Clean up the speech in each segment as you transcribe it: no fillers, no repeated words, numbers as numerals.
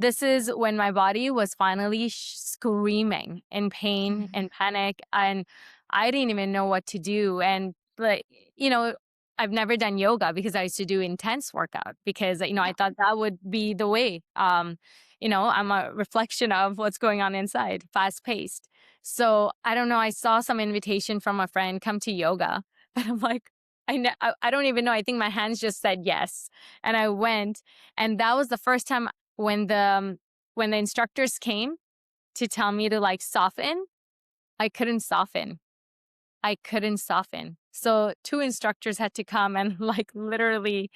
This is when my body was finally screaming in pain and panic, and I didn't even know what to do. And like, you know, I've never done yoga because I used to do intense workout because, I thought that would be the way. I'm a reflection of what's going on inside, fast paced. So I don't know. I saw some invitation from a friend, come to yoga. And I'm like, I don't even know. I think my hands just said yes. And I went. And that was the first time when the instructors came to tell me to like soften. I couldn't soften. I couldn't soften. So two instructors had to come and like literally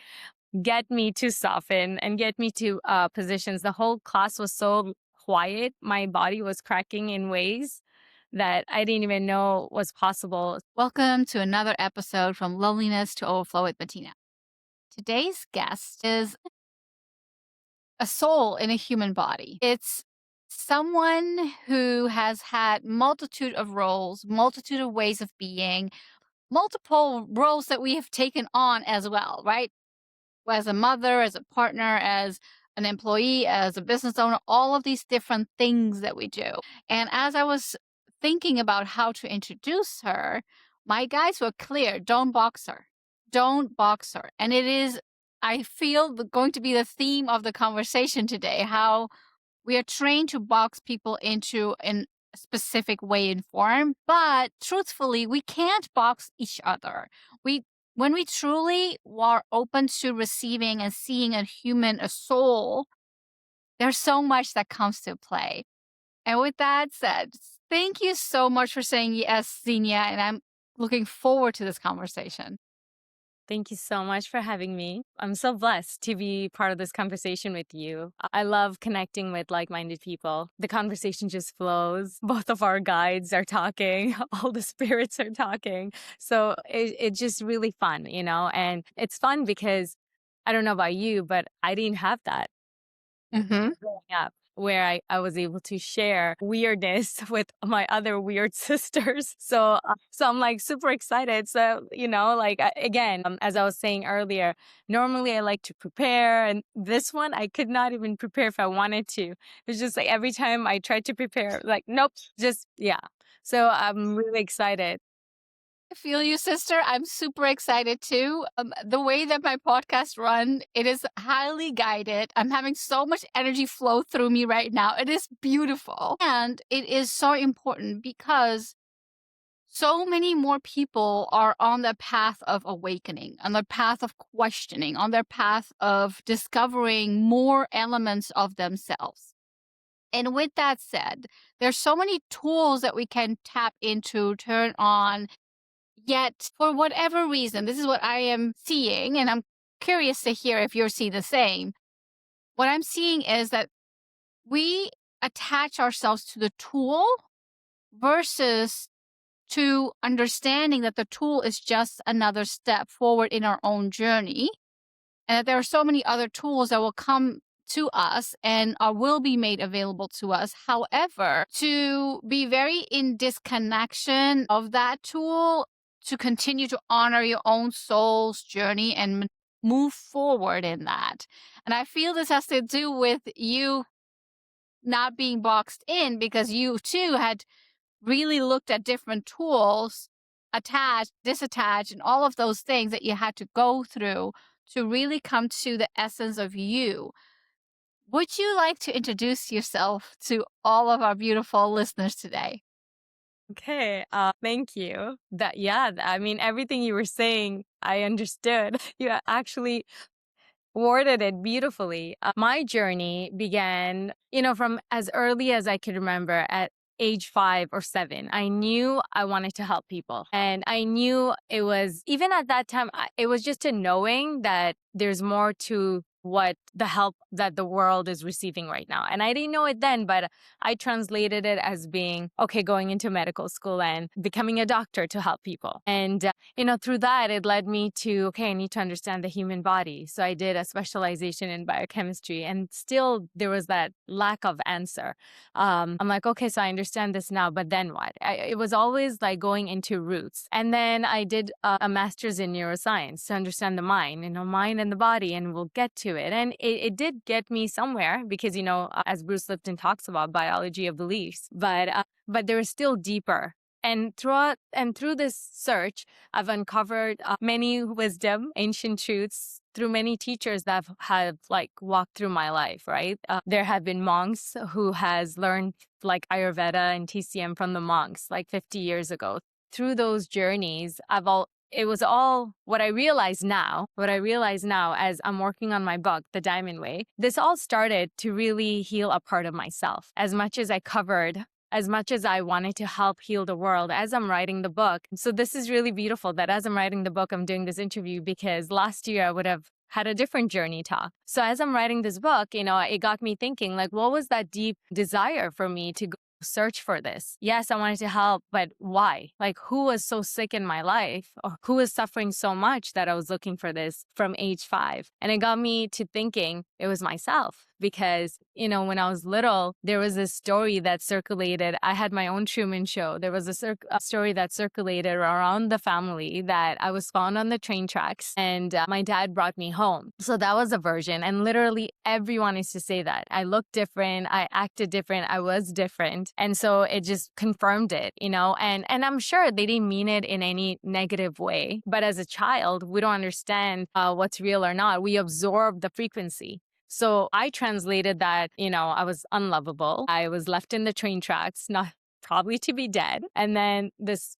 get me to soften and get me to positions. The whole class was so quiet. My body was cracking in ways that I didn't even know was possible. Welcome to another episode from Loneliness to Overflow with Matina. Today's guest is a soul in a human body. It's someone who has had multitude of roles, multitude of ways of being, multiple roles that we have taken on as well, right? As a mother, as a partner, as an employee, as a business owner, all of these different things that we do. And as I was thinking about how to introduce her, my guides were clear: don't box her. Don't box her. And it is, I feel, going to be the theme of the conversation today, how we are trained to box people into a specific way and form, but truthfully, we can't box each other. When we truly are open to receiving and seeing a human, a soul, there's so much that comes to play. And with that said, thank you so much for saying yes, Zineea, and I'm looking forward to this conversation. Thank you so much for having me. I'm so blessed to be part of this conversation with you. I love connecting with like-minded people. The conversation just flows. Both of our guides are talking. All the spirits are talking. So it's just really fun, and it's fun because I don't know about you, but I didn't have that growing up, where I was able to share weirdness with my other weird sisters. So I'm like super excited. So, again, as I was saying earlier, normally I like to prepare, and this one I could not even prepare if I wanted to. It's just like every time I tried to prepare, like, nope, just, yeah. So I'm really excited. I feel you, sister. I'm super excited too. The way that my podcast run, it is highly guided. I'm having so much energy flow through me right now. It is beautiful. And it is so important because so many more people are on the path of awakening, on the path of questioning, on their path of discovering more elements of themselves. And with that said, there's so many tools that we can tap into, turn on. Yet, for whatever reason, this is what I am seeing, and I'm curious to hear if you're seeing the same. What I'm seeing is that we attach ourselves to the tool versus to understanding that the tool is just another step forward in our own journey, and that there are so many other tools that will come to us and will be made available to us. However, to be very in disconnection of that tool, to continue to honor your own soul's journey and move forward in that. And I feel this has to do with you not being boxed in, because you too had really looked at different tools, attach, disattach, and all of those things that you had to go through to really come to the essence of you. Would you like to introduce yourself to all of our beautiful listeners today? Okay, thank you. I mean, everything you were saying, I understood. You actually worded it beautifully. My journey began, from as early as I could remember at age 5 or 7. I knew I wanted to help people. And I knew it was, even at that time, it was just a knowing that there's more to what the help that the world is receiving right now. And I didn't know it then, but I translated it as being, okay, going into medical school and becoming a doctor to help people. And, through that, it led me to, okay, I need to understand the human body. So I did a specialization in biochemistry, and still there was that lack of answer. I'm like, okay, so I understand this now, but then what? It was always like going into roots. And then I did a master's in neuroscience to understand the mind, mind and the body, and we'll get to into it. And it did get me somewhere because, as Bruce Lipton talks about, biology of beliefs, but there is still deeper. And through this search, I've uncovered many wisdom, ancient truths through many teachers that have like walked through my life, right? There have been monks who has learned like Ayurveda and TCM from the monks like 50 years ago. Through those journeys, it was all what I realize now as I'm working on my book, The Diamond Way. This all started to really heal a part of myself. As much as I wanted to help heal the world as I'm writing the book. So this is really beautiful that as I'm writing the book, I'm doing this interview because last year I would have had a different journey talk. So as I'm writing this book, it got me thinking, like, what was that deep desire for me to go search for this? Yes, I wanted to help, but why? Like, who was so sick in my life, or who was suffering so much that I was looking for this from age 5? And it got me to thinking it was myself. Because, when I was little, there was this story that circulated. I had my own Truman Show. There was a story that circulated around the family that I was found on the train tracks and my dad brought me home. So that was a version. And literally everyone used to say that. I looked different. I acted different. I was different. And so it just confirmed it, and I'm sure they didn't mean it in any negative way. But as a child, we don't understand what's real or not. We absorb the frequency. So I translated that, I was unlovable. I was left in the train tracks, not probably to be dead. And then this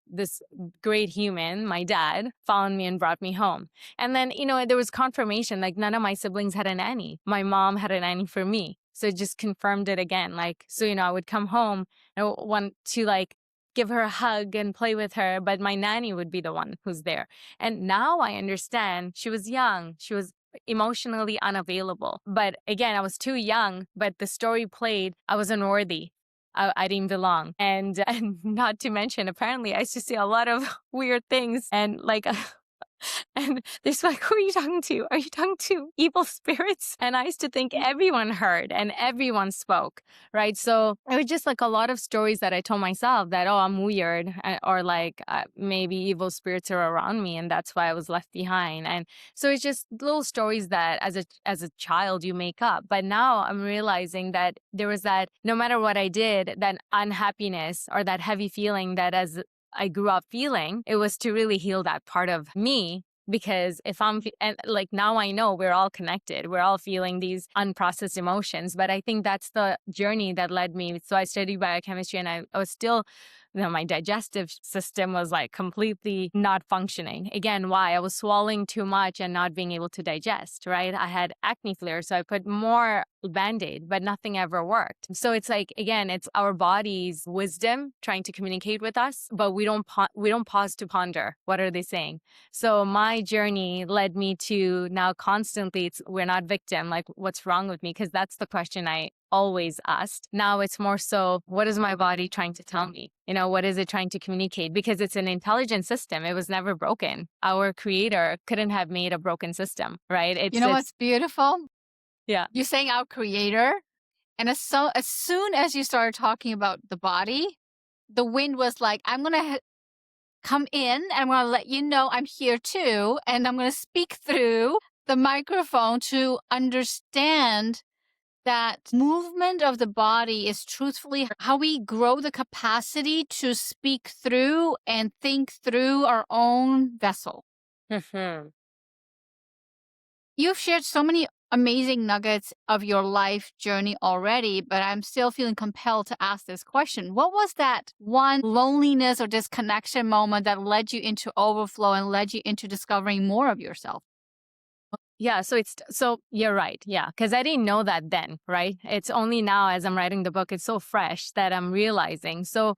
great human, my dad, found me and brought me home. And then, there was confirmation, like none of my siblings had a nanny. My mom had a nanny for me. So it just confirmed it again. Like, so, I would come home and I want to like give her a hug and play with her, but my nanny would be the one who's there. And now I understand she was young. She was emotionally unavailable. But again, I was too young, but the story played, I was unworthy. I didn't belong. And not to mention, apparently I used to see a lot of weird things and like and they're like, who are you talking to? Are you talking to evil spirits? And I used to think everyone heard and everyone spoke, right? So it was just like a lot of stories that I told myself that, oh, I'm weird, or like maybe evil spirits are around me and that's why I was left behind. And so it's just little stories that as a child you make up. But now I'm realizing that there was that, no matter what I did, that unhappiness or that heavy feeling that as I grew up feeling, it was to really heal that part of me. Because and like now I know we're all connected. We're all feeling these unprocessed emotions. But I think that's the journey that led me. So I studied biochemistry and I was still, my digestive system was like completely not functioning. Again, why? I was swallowing too much and not being able to digest, right? I had acne flares, so I put more Band-Aid, but nothing ever worked. So it's like, again, it's our body's wisdom trying to communicate with us, but we don't pause to ponder. What are they saying? So my journey led me to now constantly, we're not victim, like what's wrong with me? Because that's the question I always asked. Now it's more so, what is my body trying to tell me? What is it trying to communicate? Because it's an intelligent system. It was never broken. Our creator couldn't have made a broken system, right? What's beautiful? Yeah. You're saying our creator. And as soon as you started talking about the body, the wind was like, I'm going to come in and I'm going to let you know I'm here too. And I'm going to speak through the microphone to understand that movement of the body is truthfully how we grow the capacity to speak through and think through our own vessel. Mm-hmm. You've shared so many amazing nuggets of your life journey already, but I'm still feeling compelled to ask this question. What was that one loneliness or disconnection moment that led you into overflow and led you into discovering more of yourself? Yeah, so you're right. Yeah, because I didn't know that then, right? It's only now as I'm writing the book, it's so fresh that I'm realizing. So,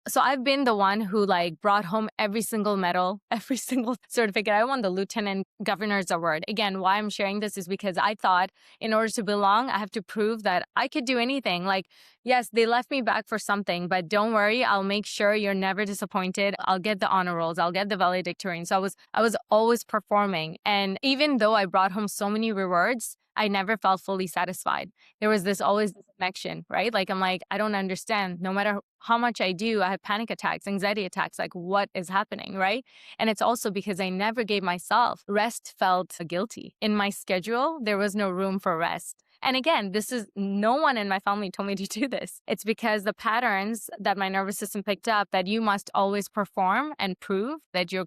so I've been the one who like brought home every single medal, every single certificate. I won the Lieutenant Governor's Award. Again, why I'm sharing this is because I thought in order to belong, I have to prove that I could do anything. Like, yes, they left me back for something, but don't worry, I'll make sure you're never disappointed. I'll get the honor rolls. I'll get the valedictorian. So I was always performing. And even though I brought home so many rewards, I never felt fully satisfied. There was this always disconnection, right? Like, I'm like, I don't understand. No matter how much I do, I have panic attacks, anxiety attacks. Like, what is happening, right? And it's also because I never gave myself rest, felt guilty. In my schedule, there was no room for rest. And again, this is no one in my family told me to do this. It's because the patterns that my nervous system picked up that you must always perform and prove that you're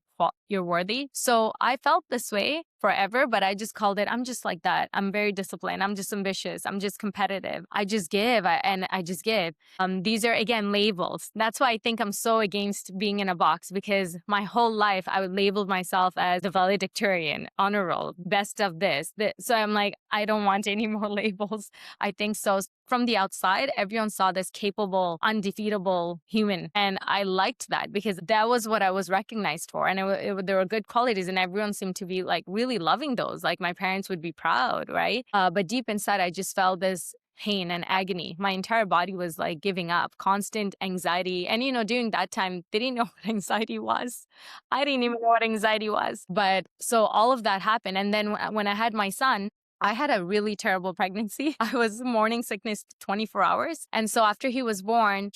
worthy. So I felt this way forever, but I just called it, I'm just like that. I'm very disciplined. I'm just ambitious. I'm just competitive. I just give and I just give. These are, again, labels. That's why I think I'm so against being in a box, because my whole life I would label myself as the valedictorian, honor roll, best of this. So I'm like, I don't want any more labels. I think so. From the outside, everyone saw this capable, undefeatable human. And I liked that because that was what I was recognized for. And there were good qualities, and everyone seemed to be like really loving those. Like my parents would be proud, right? But deep inside, I just felt this pain and agony. My entire body was like giving up, constant anxiety. And, during that time, they didn't know what anxiety was. I didn't even know what anxiety was. But so all of that happened. And then when I had my son, I had a really terrible pregnancy. I was morning sickness 24 hours. And so after he was born,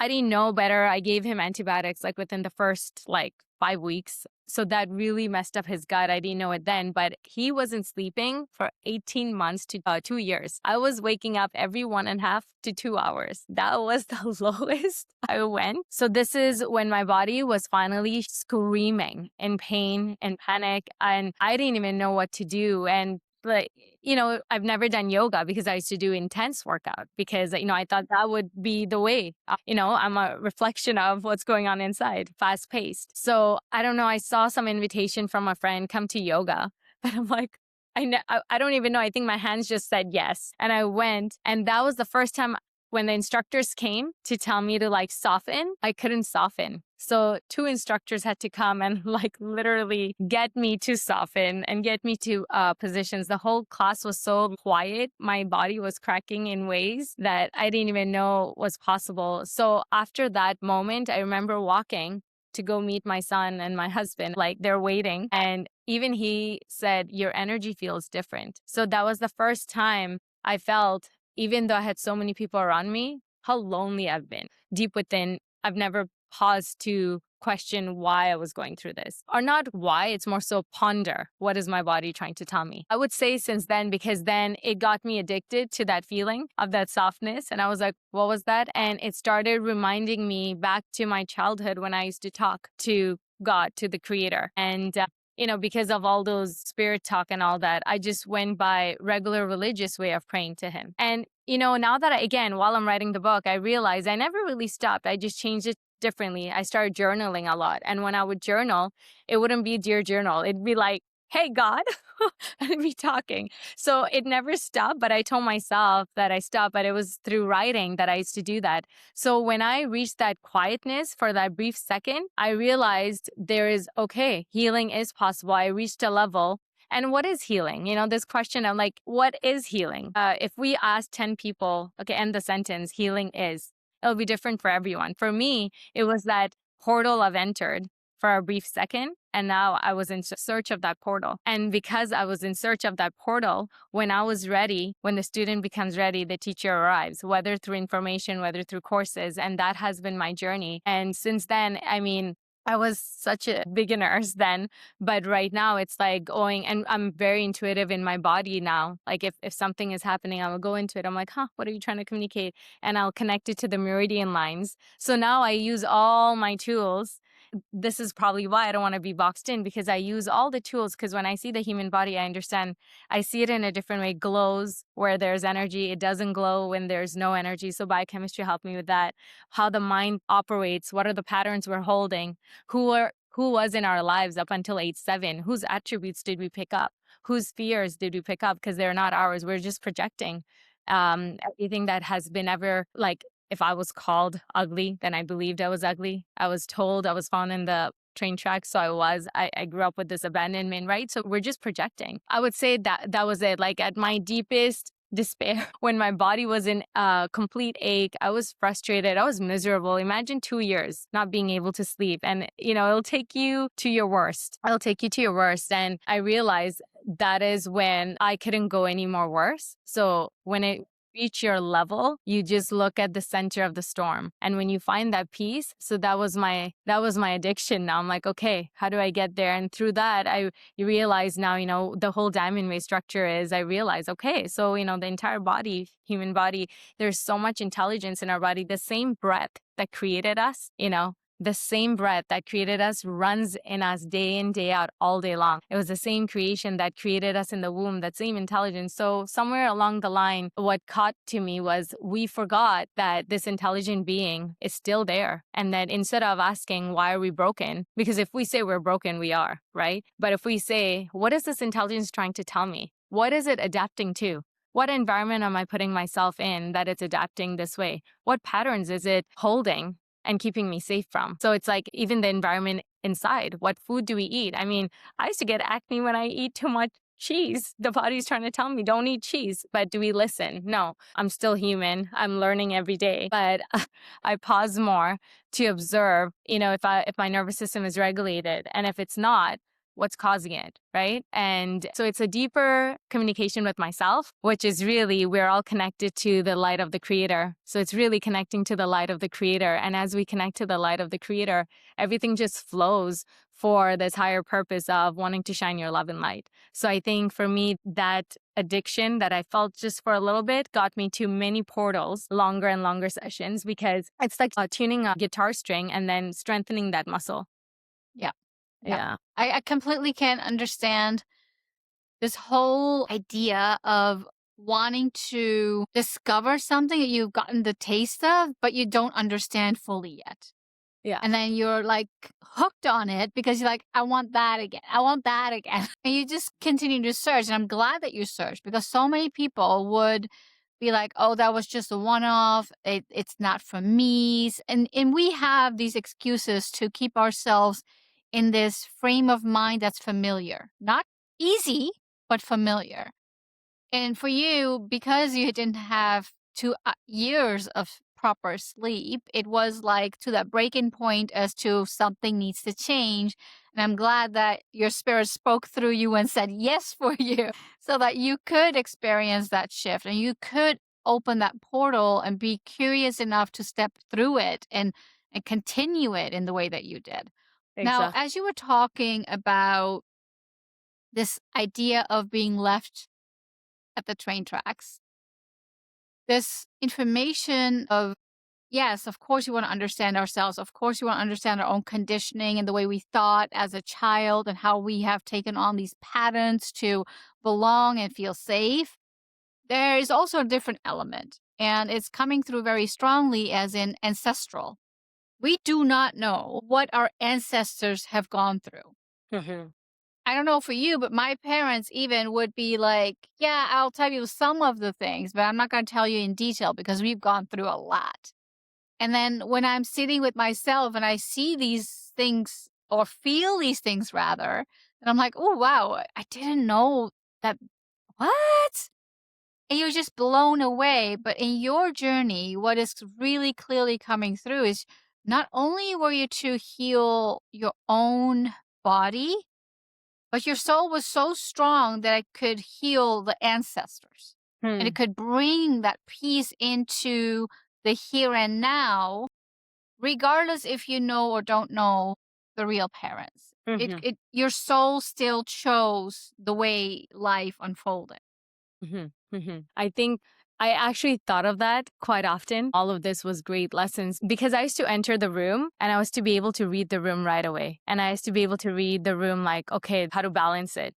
I didn't know better. I gave him antibiotics like within the first 5 weeks. So that really messed up his gut. I didn't know it then, but he wasn't sleeping for 18 months to 2 years. I was waking up every 1.5 to 2 hours. That was the lowest I went. So this is when my body was finally screaming in pain and panic, and I didn't even know what to do. And I've never done yoga because I used to do intense workout because, I thought that would be the way. I'm a reflection of what's going on inside, fast paced. So I don't know. I saw some invitation from a friend, come to yoga. But I'm like, I don't even know. I think my hands just said yes. And I went. And that was the first time when the instructors came to tell me to soften, I couldn't soften. So 2 instructors had to come and literally get me to soften and get me to positions. The whole class was so quiet. My body was cracking in ways that I didn't even know was possible. So after that moment, I remember walking to go meet my son and my husband, they're waiting. And even he said, your energy feels different. So that was the first time I felt, even though I had so many people around me, how lonely I've been. Deep within, I've never paused to question why I was going through this. Or not why, it's more so ponder, what is my body trying to tell me? I would say since then, because then it got me addicted to that feeling of that softness. And I was like, what was that? And it started reminding me back to my childhood when I used to talk to God, to the creator. And because of all those spirit talk and all that, I just went by regular religious way of praying to him. And, now that again, while I'm writing the book, I realized I never really stopped. I just changed it differently. I started journaling a lot. And when I would journal, it wouldn't be Dear Journal. It'd be like, hey, God, and I'd be talking. So it never stopped, but I told myself that I stopped, but it was through writing that I used to do that. So when I reached that quietness for that brief second, I realized healing is possible. I reached a level. And what is healing? This question, I'm like, what is healing? If we ask 10 people, okay, end the sentence, healing is, it'll be different for everyone. For me, it was that portal I've entered for a brief second. And now I was in search of that portal. And because I was in search of that portal, when I was ready, when the student becomes ready, the teacher arrives, whether through information, whether through courses. And that has been my journey. And since then, I was such a beginner then, but right now it's like going, and I'm very intuitive in my body now. Like if something is happening, I will go into it. I'm like, what are you trying to communicate? And I'll connect it to the meridian lines. So now I use all my tools. This is probably why I don't want to be boxed in, because I use all the tools. Because when I see the human body, I understand, I see it in a different way. Glows where there's energy. It doesn't glow when there's no energy. So biochemistry helped me with that. How the mind operates. What are the patterns we're holding? Who was in our lives up until age 7? Whose attributes did we pick up? Whose fears did we pick up? Because they're not ours. We're just projecting. Everything that has been ever if I was called ugly, then I believed I was ugly. I was told I was found in the train tracks. So I grew up with this abandonment, right? So we're just projecting. I would say that was it. At my deepest despair, when my body was in complete ache, I was frustrated. I was miserable. Imagine 2 years not being able to sleep. And, it'll take you to your worst. It'll take you to your worst. And I realized that is when I couldn't go any more worse. So when it reach your level, you just look at the center of the storm. And when you find that peace, so that was my addiction. Now I'm like, okay, how do I get there? And through that, you realize now, the whole diamond way structure is, I realize, okay, so, the entire body, human body, there's so much intelligence in our body. The same breath that created us, the same breath that created us runs in us day in, day out, all day long. It was the same creation that created us in the womb, that same intelligence. So somewhere along the line, what caught to me was we forgot that this intelligent being is still there. And that instead of asking, why are we broken? Because if we say we're broken, we are, right? But if we say, what is this intelligence trying to tell me? What is it adapting to? What environment am I putting myself in that it's adapting this way? What patterns is it holding and keeping me safe from? So it's like even the environment inside. What food do we eat? I mean, I used to get acne when I eat too much cheese. The body's trying to tell me, don't eat cheese. But do we listen? No, I'm still human. I'm learning every day. But I pause more to observe, if my nervous system is regulated. And if it's not, what's causing it, right? And so it's a deeper communication with myself, which is really, we're all connected to the light of the creator. So it's really connecting to the light of the creator. And as we connect to the light of the creator, everything just flows for this higher purpose of wanting to shine your love and light. So I think for me, that addiction that I felt just for a little bit got me to many portals, longer and longer sessions, because it's like tuning a guitar string and then strengthening that muscle. Yeah. Yeah. I completely can understand this whole idea of wanting to discover something that you've gotten the taste of, but you don't understand fully yet. Yeah. And then you're like hooked on it because you're like, I want that again. I want that again. And you just continue to search. And I'm glad that you searched, because so many people would be like, oh, that was just a one-off. It's not for me. And we have these excuses to keep ourselves in this frame of mind that's familiar. Not easy, but familiar. And for you, because you didn't have 2 years of proper sleep, it was like to that breaking point as to something needs to change. And I'm glad that your spirit spoke through you and said yes for you, so that you could experience that shift and you could open that portal and be curious enough to step through it and continue it in the way that you did. Now, Exactly. as you were talking about this idea of being left at the train tracks, this information of, yes, of course, you want to understand ourselves. Of course, you want to understand our own conditioning and the way we thought as a child and how we have taken on these patterns to belong and feel safe. There is also a different element, and it's coming through very strongly as in ancestral. We do not know what our ancestors have gone through. Mm-hmm. I don't know for you, but my parents even would be like, yeah, I'll tell you some of the things, but I'm not going to tell you in detail because we've gone through a lot. And then when I'm sitting with myself and I see these things or feel these things rather, and I'm like, oh, wow, I didn't know that. What? And you're just blown away. But in your journey, what is really clearly coming through is not only were you to heal your own body, but your soul was so strong that it could heal the ancestors. And it could bring that peace into the here and now, regardless if you know or don't know the real parents. Mm-hmm. Your soul still chose the way life unfolded. Mm-hmm. Mm-hmm. I think I actually thought of that quite often. All of this was great lessons because I used to enter the room and I was to be able to read the room right away. And I used to be able to read the room like, okay, how to balance it.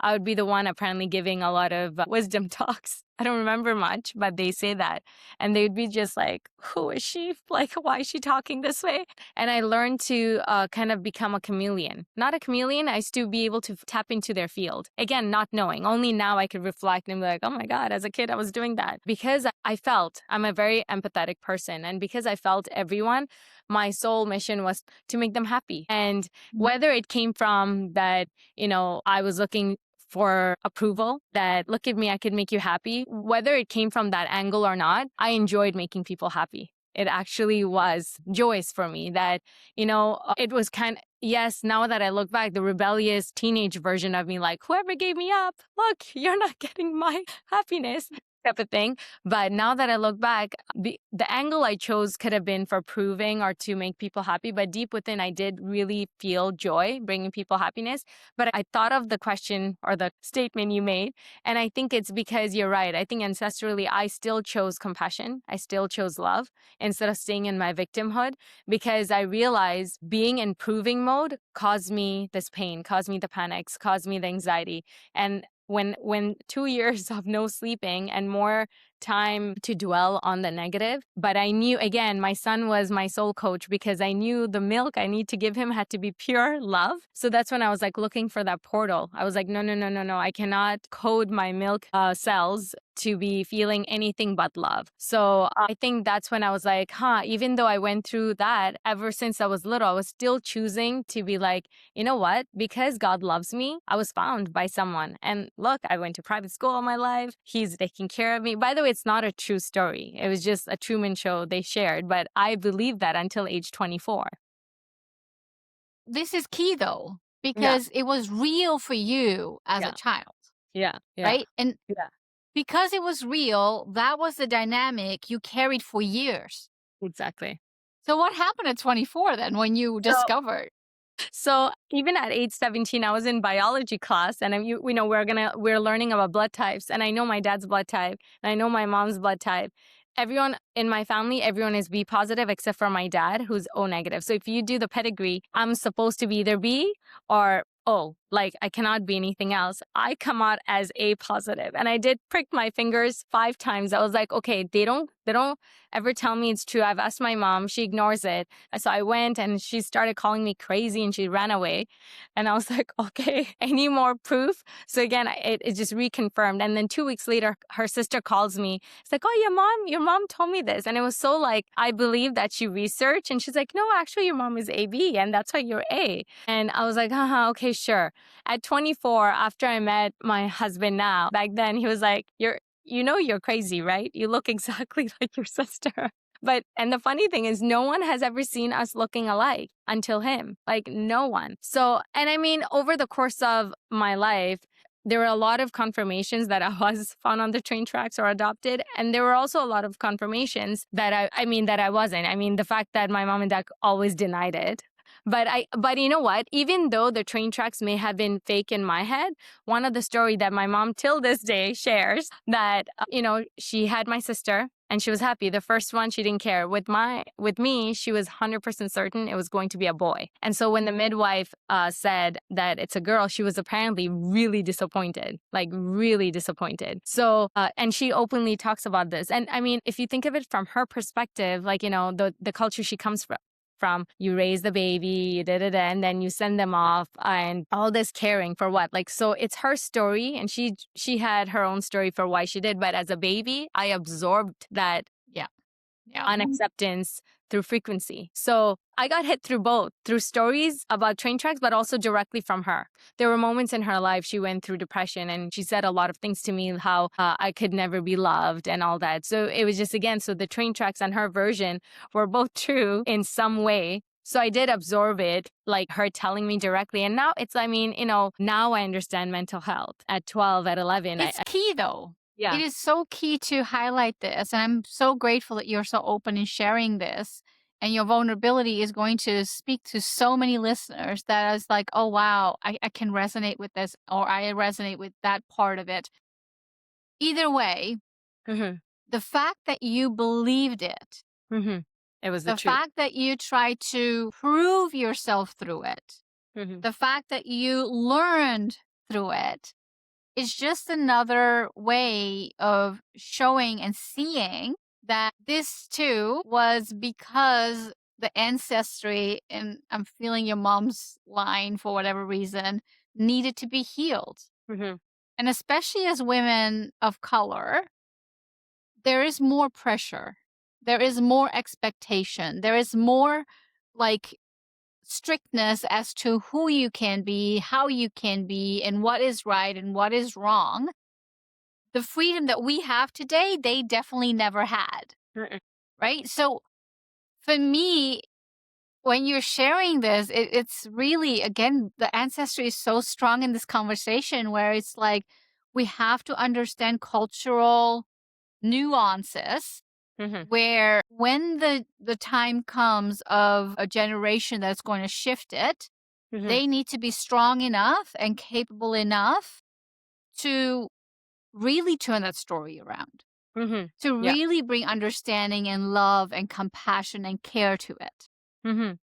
I would be the one apparently giving a lot of wisdom talks. I don't remember much, but they say that. And they'd be just like, who is she? Like, why is she talking this way? And I learned to kind of become a chameleon. Not a chameleon, I used to be able to tap into their field. Again, not knowing. Only now I could reflect and be like, oh my God, as a kid, I was doing that. Because I felt, I'm a very empathetic person. And because I felt everyone, my sole mission was to make them happy. And whether it came from that, I was looking for approval, that look at me, I could make you happy. Whether it came from that angle or not, I enjoyed making people happy. it actually was joyous for me. That, it was yes, now that I look back, the rebellious teenage version of me, like, whoever gave me up, look, you're not getting my happiness type of thing. But now that I look back, the angle I chose could have been for proving or to make people happy. But deep within, I did really feel joy bringing people happiness. But I thought of the question or the statement you made, and I think it's because you're right. I think ancestrally, I still chose compassion. I still chose love instead of staying in my victimhood, because I realized being in proving mode caused me this pain, caused me the panics, caused me the anxiety. And when 2 years of no sleeping and more time to dwell on the negative. But I knew, again, my son was my soul coach, because I knew the milk I need to give him had to be pure love. So that's when I was like looking for that portal. I was like, no, no, no, no, no. I cannot code my milk cells to be feeling anything but love. So I think that's when I was like, even though I went through that ever since I was little, I was still choosing to be like, you know what? Because God loves me, I was found by someone. And look, I went to private school all my life. He's taking care of me. By the way, it's not a true story. It was just a Truman Show they shared, but I believed that until age 24. This is key though, Yeah. because it was real for you as Yeah. a child, Yeah. Yeah. right? And Yeah. because it was real, that was the dynamic you carried for years. Exactly. So what happened at 24 then when you So discovered? So even at age 17, I was in biology class, and we're learning about blood types, and I know my dad's blood type, and I know my mom's blood type. Everyone in my family, everyone is B positive except for my dad, who's O negative. So if you do the pedigree, I'm supposed to be either B or O. Like, I cannot be anything else. I come out as A positive, and I did prick my fingers 5 times. I was like, okay, they don't ever tell me it's true. I've asked my mom, she ignores it. So I went, and she started calling me crazy, and she ran away. And I was like, okay, any more proof? So again, it just reconfirmed. And then 2 weeks later, her sister calls me. It's like, oh, your mom told me this. And it was so like, I believe that she researched. And she's like, no, actually, your mom is AB, and that's why you're A. And I was like, okay, sure. At 24, after I met my husband now, back then, he was like, you're crazy, right? You look exactly like your sister. And the funny thing is, no one has ever seen us looking alike until him. Like, no one. So, and I mean, over the course of my life, there were a lot of confirmations that I was found on the train tracks or adopted. And there were also a lot of confirmations that that I wasn't. I mean, the fact that my mom and dad always denied it. But you know what? Even though the train tracks may have been fake in my head, one of the story that my mom till this day shares that, she had my sister and she was happy. The first one, she didn't care. With me, she was 100% certain it was going to be a boy. And so when the midwife said that it's a girl, she was apparently really disappointed, like really disappointed. So, and she openly talks about this. And I mean, if you think of it from her perspective, like, the culture she comes from, you raise the baby, and then you send them off, and all this caring for what? Like, so it's her story, and she had her own story for why she did. But as a baby, I absorbed that unacceptance through frequency. So I got hit through both, through stories about train tracks, but also directly from her. There were moments in her life she went through depression, and she said a lot of things to me, how I could never be loved and all that. So it was just, again, so the train tracks and her version were both true in some way. So I did absorb it, like her telling me directly. And now now I understand mental health at 12, at 11. It's key though. Yeah. It is so key to highlight this. And I'm so grateful that you're so open in sharing this. And your vulnerability is going to speak to so many listeners that is like, oh, wow, I can resonate with this, or I resonate with that part of it. Either way, the fact that you believed it, it was the truth. fact that you tried to prove yourself through it, the fact that you learned through it, is just another way of showing and seeing that this too was because the ancestry, and I'm feeling your mom's line for whatever reason, needed to be healed. And especially as women of color, there is more pressure. There is more expectation. There is more like strictness as to who you can be, how you can be, and what is right and what is wrong. The freedom that we have today, they definitely never had. Right? So For me, when you're sharing this, it's really, again, the ancestry is so strong in this conversation where it's like we have to understand cultural nuances Hmm. where when the time comes of a generation that's going to shift it, Hmm. they need to be strong enough and capable enough to really turn that story around, Hmm. to Yeah. really bring understanding and love and compassion and care to it.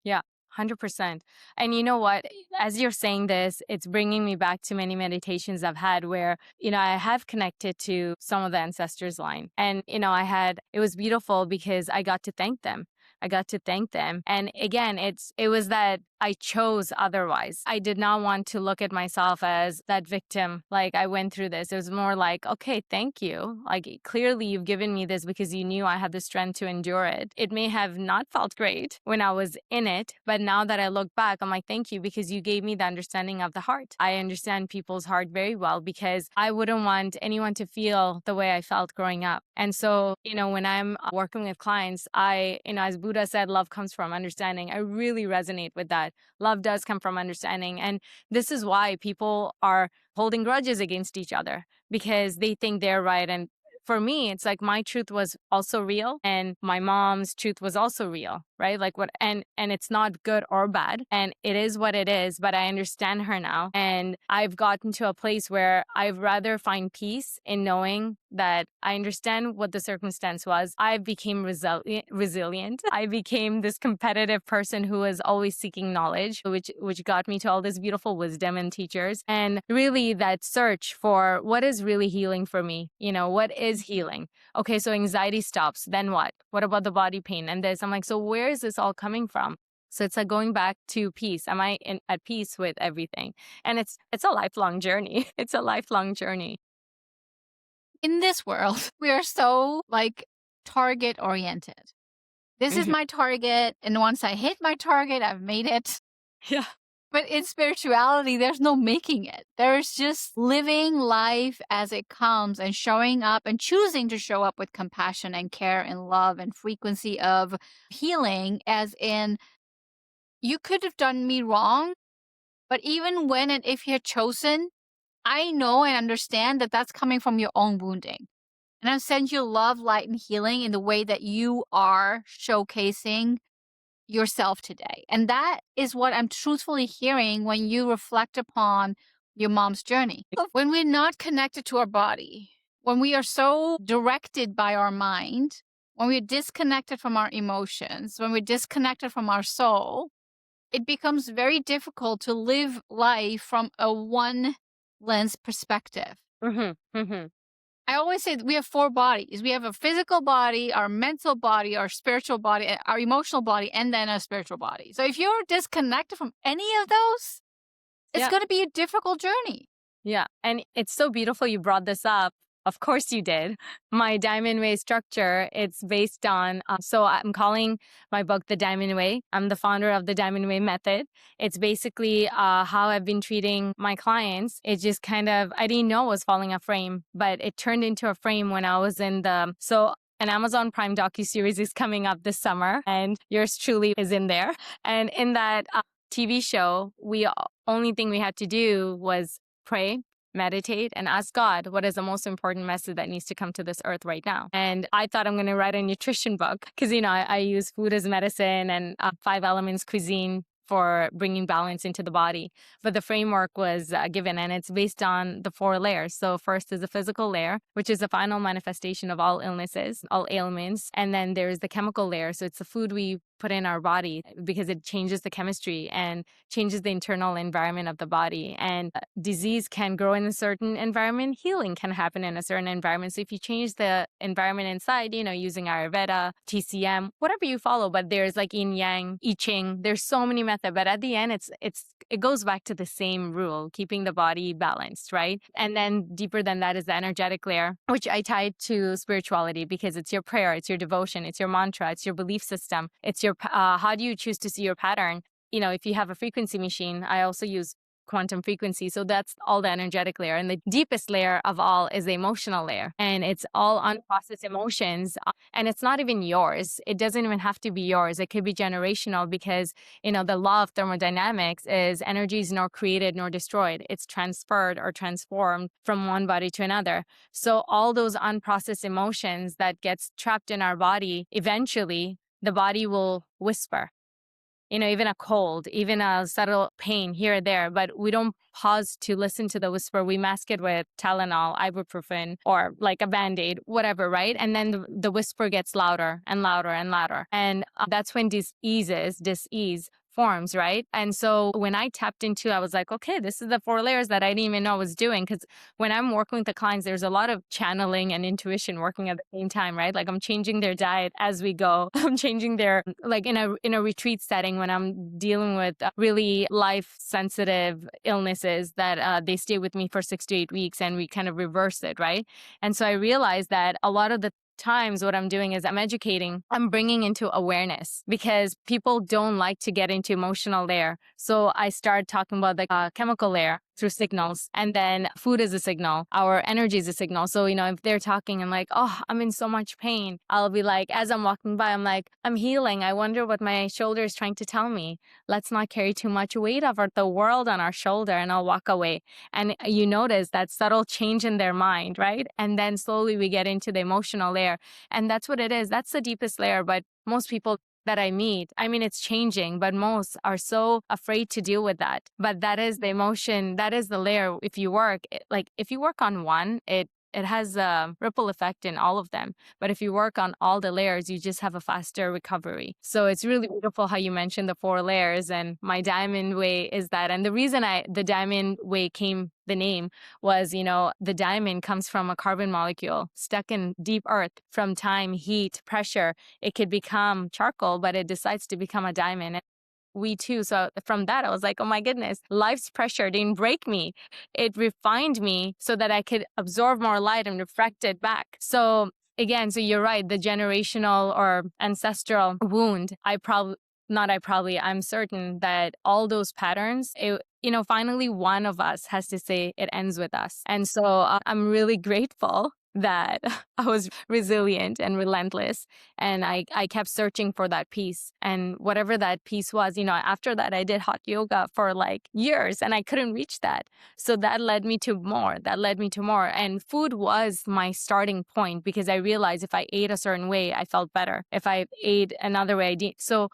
Yeah, 100%. And you know what? As you're saying this, it's bringing me back to many meditations I've had where, I have connected to some of the ancestors' line. And, it was beautiful because I got to thank them. I got to thank them. And again, it was that I chose otherwise. I did not want to look at myself as that victim. Like I went through this. It was more like, okay, thank you. Like clearly you've given me this because you knew I had the strength to endure it. It may have not felt great when I was in it, but now that I look back, I'm like, thank you because you gave me the understanding of the heart. I understand people's heart very well because I wouldn't want anyone to feel the way I felt growing up. And so, when I'm working with clients, as Buddha said, love comes from understanding. I really resonate with that. Love does come from understanding. And this is why people are holding grudges against each other because they think they're right. And for me, it's like my truth was also real and my mom's truth was also real, right? Like what and it's not good or bad and it is what it is, but I understand her now and I've gotten to a place where I'd rather find peace in knowing that I understand what the circumstance was. I became resilient. I became this competitive person who was always seeking knowledge, which got me to all this beautiful wisdom and teachers and really that search for what is really healing for me. What is healing? Okay, so anxiety stops. Then what? What about the body pain and this? I'm like, so where is this all coming from? So it's like going back to peace. Am I at peace with everything? And it's a lifelong journey. It's a lifelong journey. In this world, we are so like target oriented. This is Mhm. my target. And once I hit my target, I've made it. Yeah. But in spirituality, there's no making it. There's just living life as it comes and showing up and choosing to show up with compassion and care and love and frequency of healing, as in, you could have done me wrong, but even when and if you're chosen, I know and understand that that's coming from your own wounding. And I send you love, light, and healing in the way that you are showcasing yourself today. And that is what I'm truthfully hearing when you reflect upon your mom's journey. When we're not connected to our body, when we are so directed by our mind, when we're disconnected from our emotions, when we're disconnected from our soul, it becomes very difficult to live life from a one lens perspective. Mhm. Mhm. I always say that we have four bodies. We have a physical body, our mental body, our spiritual body, our emotional body, and then a spiritual body. So if you're disconnected from any of those, it's Yeah. going to be a difficult journey. Yeah. And it's so beautiful you brought this up. Of course you did. My Diamond Way structure, it's based on, so I'm calling my book The Diamond Way. I'm the founder of the Diamond Way method. It's basically how I've been treating my clients. It just kind of, I didn't know it was falling a frame, but it turned into a frame when I was so an Amazon Prime docuseries is coming up this summer and yours truly is in there. And in that TV show, only thing we had to do was pray, meditate, and ask God what is the most important message that needs to come to this earth right now. And I thought I'm going to write a nutrition book because, I use food as medicine and 5 elements cuisine for bringing balance into the body. But the framework was given and it's based on the 4 layers. So first is the physical layer, which is the final manifestation of all illnesses, all ailments. And then there's the chemical layer. So it's the food we put in our body because it changes the chemistry and changes the internal environment of the body. And disease can grow in a certain environment. Healing can happen in a certain environment. So if you change the environment inside, using Ayurveda, TCM, whatever you follow, but there's like yin yang, I Ching, there's so many methods. But at the end, it goes back to the same rule, keeping the body balanced, right? And then deeper than that is the energetic layer, which I tied to spirituality because it's your prayer, it's your devotion, it's your mantra, it's your belief system, it's your how do you choose to see your pattern? If you have a frequency machine, I also use quantum frequency. So that's all the energetic layer. And the deepest layer of all is the emotional layer. And it's all unprocessed emotions. And it's not even yours. It doesn't even have to be yours. It could be generational because, the law of thermodynamics is energy is nor created nor destroyed. It's transferred or transformed from one body to another. So all those unprocessed emotions that gets trapped in our body, eventually the body will whisper, even a cold, even a subtle pain here or there, but we don't pause to listen to the whisper. We mask it with Tylenol, ibuprofen, or like a Band-Aid, whatever, right? And then the whisper gets louder and louder and louder. And that's when dis-ease forms, right? And so when I tapped into, I was like, okay, this is the 4 layers that I didn't even know I was doing. Because when I'm working with the clients, there's a lot of channeling and intuition working at the same time, right? Like I'm changing their diet as we go. I'm changing their, like in a retreat setting when I'm dealing with really life sensitive illnesses that they stay with me for 6 to 8 weeks and we kind of reverse it, right? And so I realized that a lot of the times what I'm doing is I'm educating, I'm bringing into awareness because people don't like to get into emotional layer. So I start talking about the chemical layer through signals, and then food is a signal, our energy is a signal. So if they're talking and like, oh, I'm in so much pain, I'll be like, as I'm walking by, I'm like, I'm healing, I wonder what my shoulder is trying to tell me. Let's not carry too much weight of the world on our shoulder. And I'll walk away, and you notice that subtle change in their mind, right? And then slowly we get into the emotional layer, and that's what it is. That's the deepest layer. But most people that I meet, it's changing, but most are so afraid to deal with that. But that is the emotion, that is the layer. If you work, if you work on one, it has a ripple effect in all of them. But if you work on all the layers, you just have a faster recovery. So it's really beautiful how you mentioned the 4 layers, and my diamond way is that. And the reason the diamond way came, the name was, the diamond comes from a carbon molecule stuck in deep earth from time, heat, pressure. It could become charcoal, but it decides to become a diamond. We too. So from that, I was like, oh my goodness, life's pressure didn't break me. It refined me so that I could absorb more light and reflect it back. So again, so you're right, the generational or ancestral wound, I'm certain that all those patterns, finally one of us has to say it ends with us. And so I'm really grateful that I was resilient and relentless, and I kept searching for that peace. And whatever that peace was, after that, I did hot yoga for like years and I couldn't reach that. So that led me to more. And food was my starting point because I realized if I ate a certain way, I felt better. If I ate another way, I didn't. So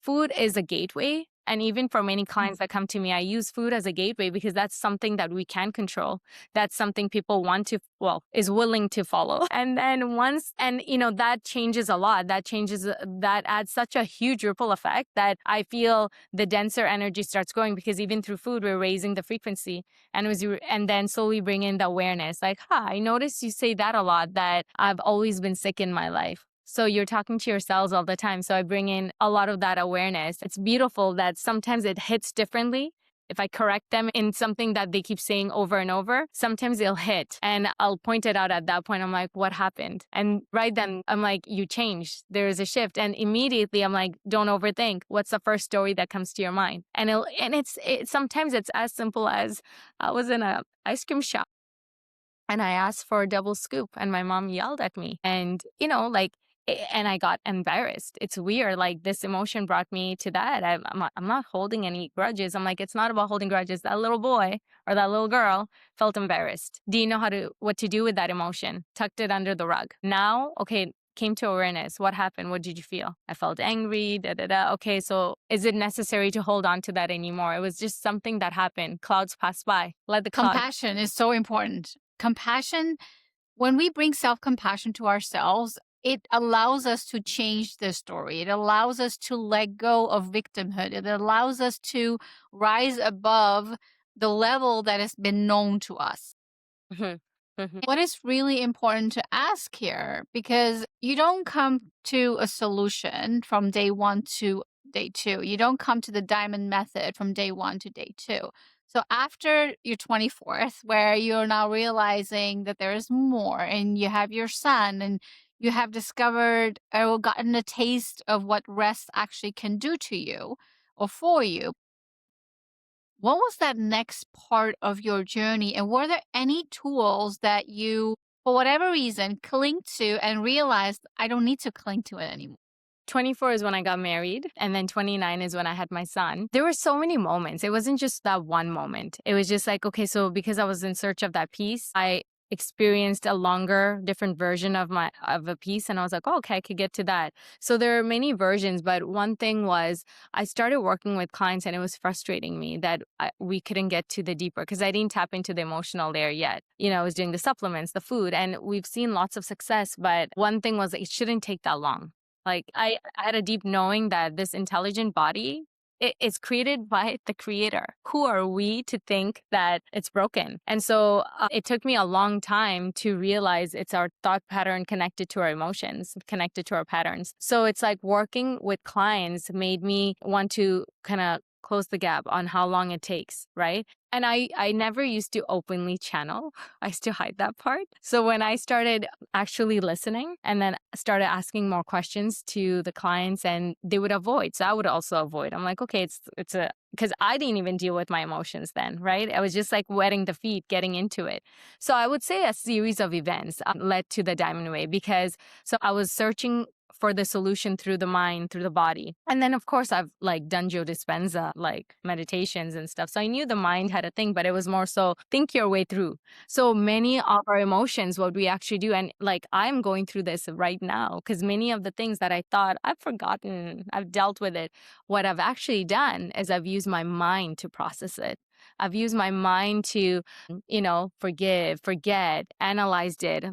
food is a gateway. And even for many clients that come to me, I use food as a gateway because that's something that we can control. That's something people is willing to follow. And then that changes a lot. That adds such a huge ripple effect that I feel the denser energy starts going, because even through food, we're raising the frequency, and then slowly bring in the awareness. Like, I noticed you say that a lot, that I've always been sick in my life. So you're talking to your cells all the time. So I bring in a lot of that awareness. It's beautiful that sometimes it hits differently. If I correct them in something that they keep saying over and over, sometimes they'll hit and I'll point it out at that point. I'm like, what happened? And right then I'm like, you changed. There is a shift. And immediately I'm like, don't overthink. What's the first story that comes to your mind? And sometimes it's as simple as I was in a ice cream shop and I asked for a double scoop and my mom yelled at me. And, and I got embarrassed. It's weird. Like, this emotion brought me to that. I'm not holding any grudges. I'm like, it's not about holding grudges. That little boy or that little girl felt embarrassed. Do you know what to do with that emotion? Tucked it under the rug. Now, okay, came to awareness. What happened? What did you feel? I felt angry, da, da, da. Okay, so is it necessary to hold on to that anymore? It was just something that happened. Clouds pass by. Let the cloud. Compassion is so important. Compassion, when we bring self-compassion to ourselves, it allows us to change the story. It allows us to let go of victimhood. It allows us to rise above the level that has been known to us. What is really important to ask here, because you don't come to a solution from day 1 to day 2. You don't come to the diamond method from day 1 to day 2. So after your 24th, where you're now realizing that there is more, and you have your son, and you have discovered or gotten a taste of what rest actually can do to you or for you, What was that next part of your journey? And were there any tools that you, for whatever reason, cling to and realized I don't need to cling to it anymore? 24 is when I got married, and then 29 is when I had my son. There were so many moments. It wasn't just that one moment. It was just like, okay, so because I was in search of that piece, I experienced a longer, different version of a piece, and I was like, oh, okay, I could get to that. So there are many versions, but one thing was I started working with clients, and it was frustrating me that we couldn't get to the deeper because I didn't tap into the emotional layer yet. I was doing the supplements, the food, and we've seen lots of success, but one thing was it shouldn't take that long. Like I had a deep knowing that this intelligent body, it's created by the creator. Who are we to think that it's broken? And so it took me a long time to realize it's our thought pattern connected to our emotions, connected to our patterns. So it's like working with clients made me want to kind of close the gap on how long it takes, right? And I never used to openly channel. I used to hide that part. So when I started actually listening and then started asking more questions to the clients and they would avoid. So I would also avoid. I'm like, okay, it's a because I didn't even deal with my emotions then, right? I was just like wetting the feet, getting into it. So I would say a series of events led to the Diamond Way because so I was searching for the solution through the mind, through the body. And then of course I've like done Joe Dispenza, like meditations and stuff. So I knew the mind had a thing, but it was more so think your way through. So many of our emotions, what we actually do, and like I'm going through this right now, because many of the things that I thought I've forgotten, I've dealt with it. What I've actually done is I've used my mind to process it. I've used my mind to forgive, forget, analyzed it,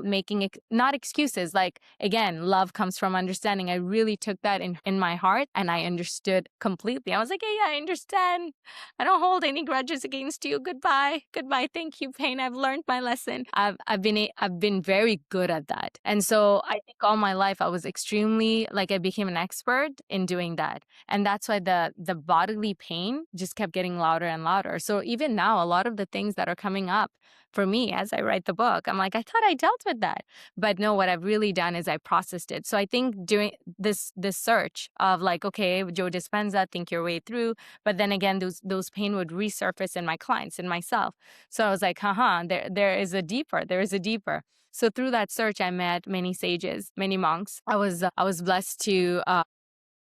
making it not excuses. Like, again, love comes from understanding. I really took that in my heart and I understood completely. I was like, yeah, I understand. I don't hold any grudges against you. Goodbye. Goodbye. Thank you, pain. I've learned my lesson. I've been very good at that. And so I think all my life I was extremely like I became an expert in doing that. And that's why the bodily pain just kept getting louder and louder. So even now, a lot of the things that are coming up for me as I write the book, I'm like, I thought I dealt with that. But no, what I've really done is I processed it. So I think doing this search of like, okay, Joe Dispenza, think your way through. But then again, those pain would resurface in my clients and myself. So I was like, there is a deeper, there is a deeper. So through that search, I met many sages, many monks. I was blessed to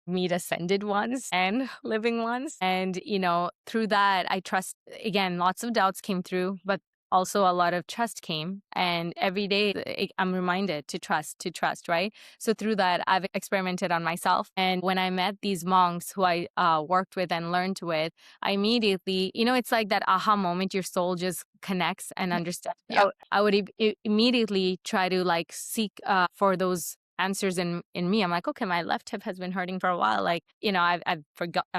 meet ascended ones and living ones. And, through that, I trust, again, lots of doubts came through, but also a lot of trust came. And every day I'm reminded to trust, right? So through that, I've experimented on myself. And when I met these monks who I worked with and learned with, I immediately, it's like that aha moment, your soul just connects and understands. Yeah. I would immediately try to like seek for those answers in me. I'm like, okay, my left hip has been hurting for a while. Like, I've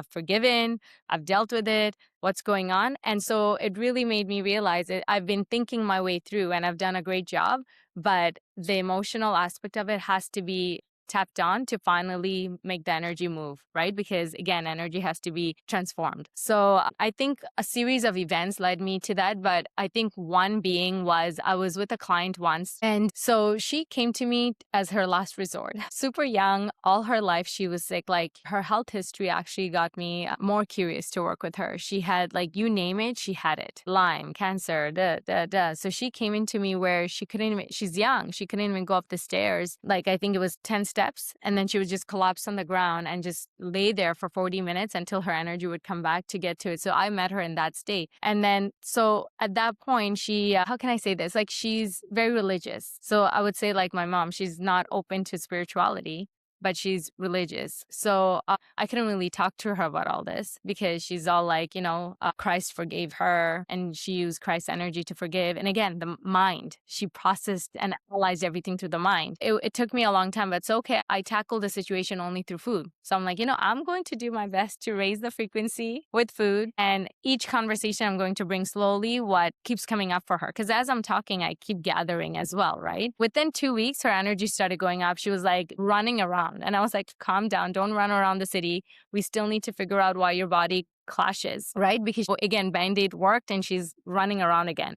forgiven, I've dealt with it. What's going on? And so it really made me realize it. I've been thinking my way through, and I've done a great job. But the emotional aspect of it has to be tapped on to finally make the energy move, right? Because again, energy has to be transformed. So I think a series of events led me to that. But I think one being was I was with a client once. And so she came to me as her last resort. Super young, all her life she was sick. Like her health history actually got me more curious to work with her. She had like, you name it, she had it. Lyme, cancer, So she came into me where she couldn't even, she's young, she couldn't even go up the stairs. Like I think it was 10 steps. And then she would just collapse on the ground and just lay there for 40 minutes until her energy would come back to get to it. So I met her in that state. And then, so at that point, she, how can I say this? Like she's very religious. So I would say like my mom, she's not open to spirituality, but she's religious. So I couldn't really talk to her about all this because she's all like, Christ forgave her and she used Christ's energy to forgive. And again, the mind, she processed and analyzed everything through the mind. It took me a long time, but it's okay. I tackled the situation only through food. So I'm like, I'm going to do my best to raise the frequency with food. And each conversation, I'm going to bring slowly what keeps coming up for her. Because as I'm talking, I keep gathering as well, right? Within 2 weeks, her energy started going up. She was like running around. And I was like, calm down, don't run around the city. We still need to figure out why your body clashes, right? Because again, Band-Aid worked and she's running around again.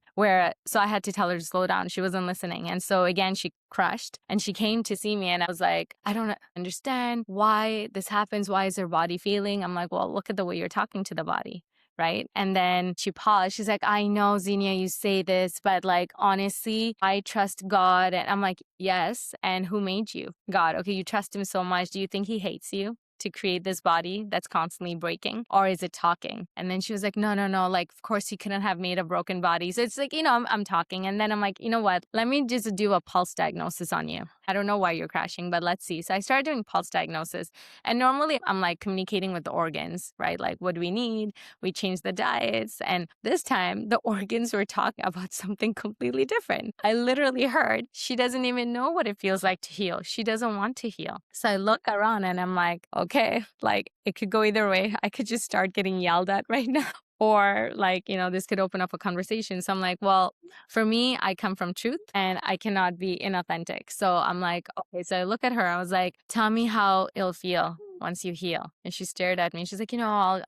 So I had to tell her to slow down. She wasn't listening. And so again, she crushed and she came to see me and I was like, I don't understand why this happens. Why is her body feeling? I'm like, well, look at the way you're talking to the body. right? And then she paused. She's like, I know, Zineea, you say this, but like, honestly, I trust God. And I'm like, yes. And who made you? God. Okay, you trust him so much. Do you think he hates you to create this body that's constantly breaking? Or is it talking? And then she was like, no, no, no. Like, of course, he couldn't have made a broken body. So it's like, I'm talking. And then I'm like, you know what? Let me just do a pulse diagnosis on you. I don't know why you're crashing, but let's see. So I started doing pulse diagnosis. And normally I'm like communicating with the organs, right? Like, what do we need? We changed the diets. And this time the organs were talking about something completely different. I literally heard she doesn't even know what it feels like to heal. She doesn't want to heal. So I look around and I'm like, okay, like it could go either way. I could just start getting yelled at right now. Or like, this could open up a conversation. So I'm like, well, for me, I come from truth and I cannot be inauthentic. So I'm like, okay. So I look at her. I was like, tell me how it'll feel once you heal. And she stared at me. She's like,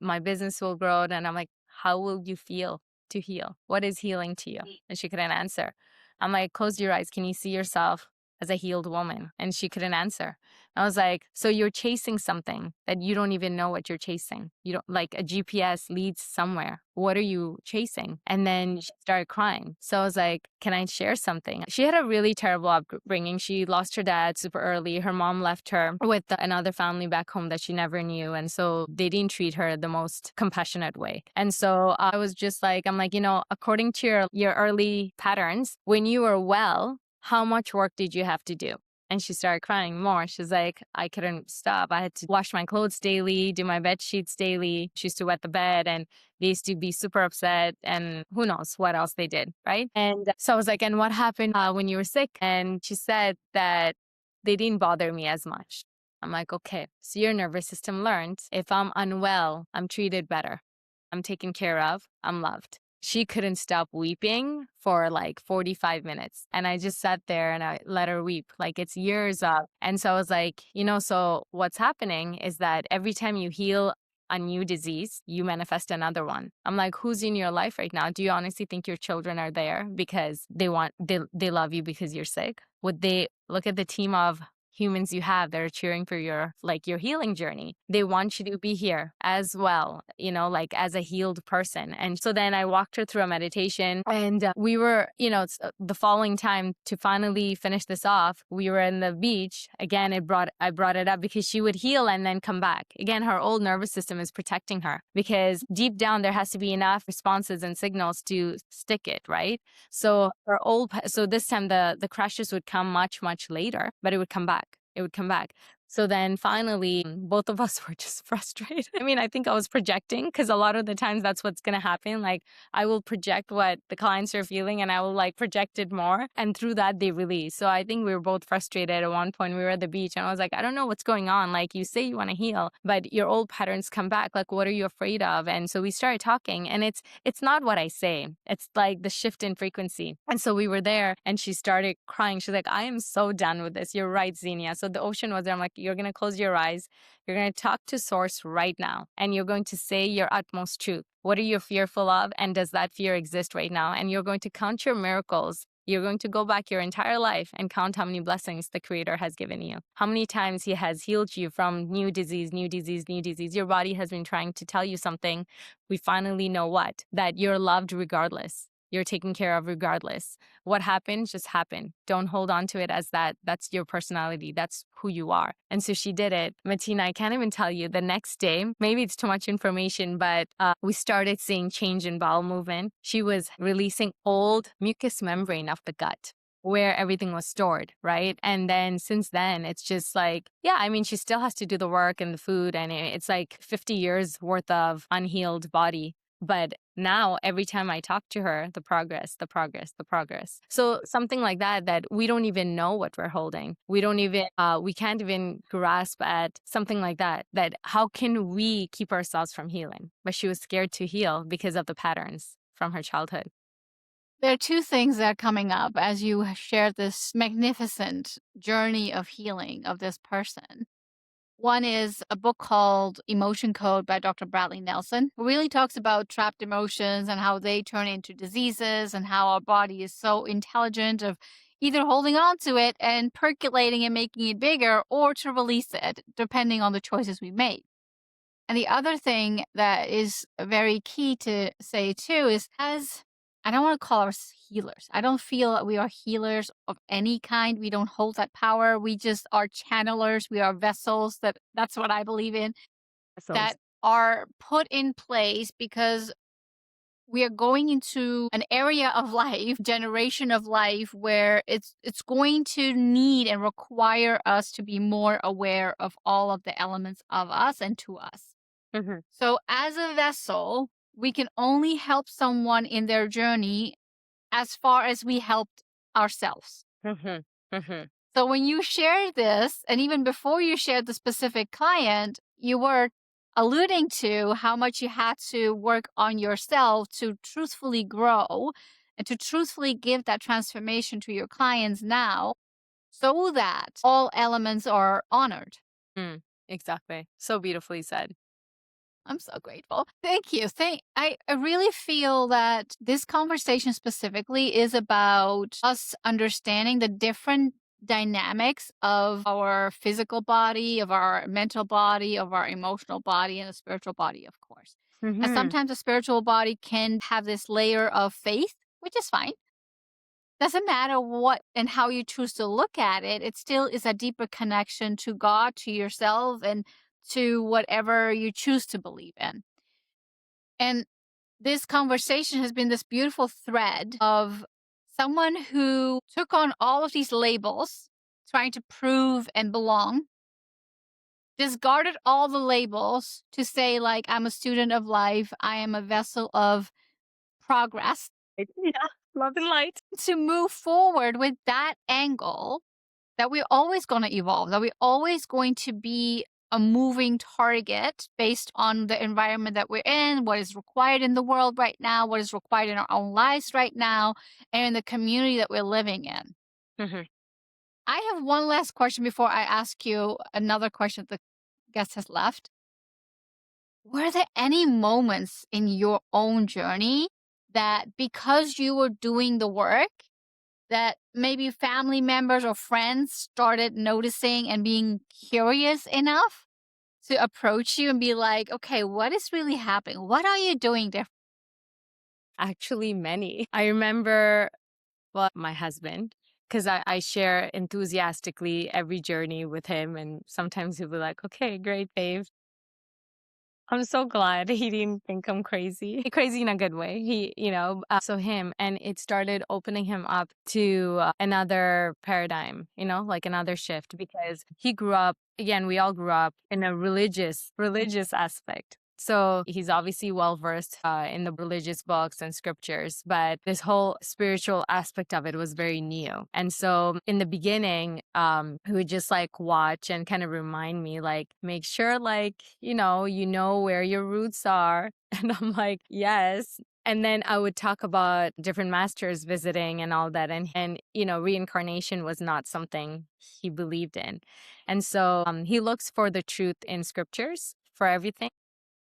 my business will grow. And I'm like, how will you feel to heal? What is healing to you? And she couldn't answer. I'm like, close your eyes. Can you see yourself as a healed woman? And she couldn't answer. I was like, so you're chasing something that you don't even know what you're chasing. You don't, like, a GPS leads somewhere. What are you chasing? And then she started crying. So I was like, can I share something? She had a really terrible upbringing. She lost her dad super early. Her mom left her with another family back home that she never knew. And so they didn't treat her the most compassionate way. And so I was just like, I'm like, according to your early patterns, when you were well, how much work did you have to do? And she started crying more. She's like, I couldn't stop. I had to wash my clothes daily, do my bed sheets daily. She used to wet the bed and they used to be super upset and who knows what else they did, right? And so I was like, and what happened when you were sick? And she said that they didn't bother me as much. I'm like, okay, so your nervous system learned if I'm unwell, I'm treated better. I'm taken care of. I'm loved. She couldn't stop weeping for like 45 minutes. And I just sat there and I let her weep. Like, it's years of. And so I was like, so what's happening is that every time you heal a new disease, you manifest another one. I'm like, who's in your life right now? Do you honestly think your children are there because they love you because you're sick? Would they look at the team of humans you have that are cheering for your healing journey? They want you to be here as well, like as a healed person. And so then I walked her through a meditation and we were, the following time to finally finish this off, we were in the beach. Again, I brought it up because she would heal and then come back. Again, her old nervous system is protecting her because deep down there has to be enough responses and signals to stick it, right? So so this time the crashes would come much, much later, but it would come back. It would come back. So then finally, both of us were just frustrated. I mean, I think I was projecting because a lot of the times that's what's going to happen. Like, I will project what the clients are feeling and I will like project it more. And through that, they release. So I think we were both frustrated at one point. We were at the beach and I was like, I don't know what's going on. Like, you say you want to heal, but your old patterns come back. Like, what are you afraid of? And so we started talking and it's not what I say. It's like the shift in frequency. And so we were there and she started crying. She's like, I am so done with this. You're right, Zineea. So the ocean was there. I'm like, you're going to close your eyes. You're going to talk to source right now. And you're going to say your utmost truth. What are you fearful of? And does that fear exist right now? And you're going to count your miracles. You're going to go back your entire life and count how many blessings the Creator has given you. How many times He has healed you from new disease, new disease, new disease. Your body has been trying to tell you something. We finally know what? That you're loved regardless. You're taken care of regardless. What happened, just happened. Don't hold on to it as that. That's your personality. That's who you are. And so she did it. Matina, I can't even tell you. The next day, maybe it's too much information, but we started seeing change in bowel movement. She was releasing old mucous membrane of the gut where everything was stored, right? And then since then, it's just like, yeah, I mean, she still has to do the work and the food, and it's like 50 years worth of unhealed body. But now every time I talk to her, the progress, the progress, the progress. So something like that we don't even know what we're holding. We don't even, we can't even grasp at something like that how can we keep ourselves from healing? But she was scared to heal because of the patterns from her childhood. There are two things that are coming up as you share this magnificent journey of healing of this person. One is a book called Emotion Code by Dr. Bradley Nelson, who really talks about trapped emotions and how they turn into diseases and how our body is so intelligent of either holding on to it and percolating and making it bigger or to release it, depending on the choices we make. And the other thing that is very key to say too is, as I don't want to call us healers. I don't feel that we are healers of any kind. We don't hold that power. We just are channelers. We are vessels. That's what I believe in, So, that are put in place because we are going into an area of life, generation of life, where it's going to need and require us to be more aware of all of the elements of us and to us. hmm So as a vessel, we can only help someone in their journey as far as we helped ourselves. hmm hmm So when you share this, and even before you shared the specific client, you were alluding to how much you had to work on yourself to truthfully grow and to truthfully give that transformation to your clients now so that all elements are honored. mm, exactly. So beautifully said. I'm so grateful. Thank you. I really feel that this conversation specifically is about us understanding the different dynamics of our physical body, of our mental body, of our emotional body, and the spiritual body, of course. And hmm sometimes the spiritual body can have this layer of faith, which is fine. Doesn't matter what and how you choose to look at it, it still is a deeper connection to God, to yourself, and to whatever you choose to believe in. And this conversation has been this beautiful thread of someone who took on all of these labels, trying to prove and belong, discarded all the labels to say, like, I'm a student of life, I am a vessel of progress, Yeah, love and light. to move forward with that angle that we're always going to evolve, that we're always going to be a moving target based on the environment that we're in, what is required in the world right now, what is required in our own lives right now, and in the community that we're living in. hmm I have one last question before I ask you another question that the guest has left. Were there any moments in your own journey that because you were doing the work, that maybe family members or friends started noticing and being curious enough to approach you and be like, okay, what is really happening? What are you doing different? Actually, many. I remember, well, my husband, because I share enthusiastically every journey with him. And sometimes he'll be like, okay, great, babe. I'm so glad he didn't think I'm crazy. Crazy in a good way. So him, and it started opening him up to another paradigm, like another shift, because he grew up, again, we all grew up in a religious aspect. So he's obviously well versed in the religious books and scriptures, but this whole spiritual aspect of it was very new. And so in the beginning, he would just like watch and kind of remind me, like, make sure, like, you know where your roots are. And I'm like, yes. And then I would talk about different masters visiting and all that. And reincarnation was not something he believed in. And so he looks for the truth in scriptures for everything.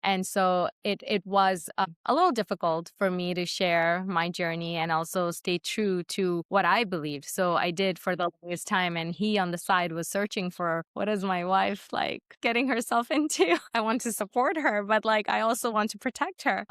And so it was a little difficult for me to share my journey and also stay true to what I believed. So I did for the longest time. And he on the side was searching for, what is my wife like getting herself into? I want to support her, but like I also want to protect her.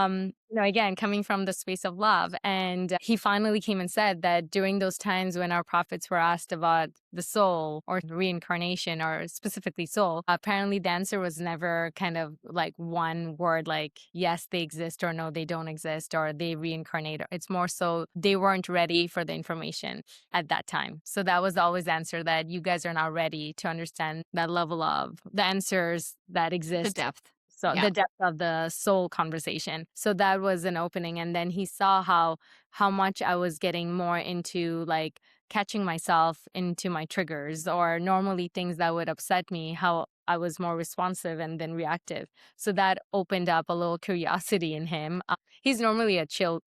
Again, coming from the space of love. And he finally came and said that during those times when our prophets were asked about the soul or reincarnation or specifically soul, apparently the answer was never kind of like one word, like yes, they exist, or no, they don't exist, or they reincarnate. It's more so they weren't ready for the information at that time. So that was always the answer, that you guys are not ready to understand that level of the answers that The exist. depth. So Yeah. the depth of the soul conversation. So that was an opening. And then he saw how much I was getting more into like catching myself into my triggers, or normally things that would upset me, how I was more responsive and then reactive. So that opened up a little curiosity in him. He's normally a chill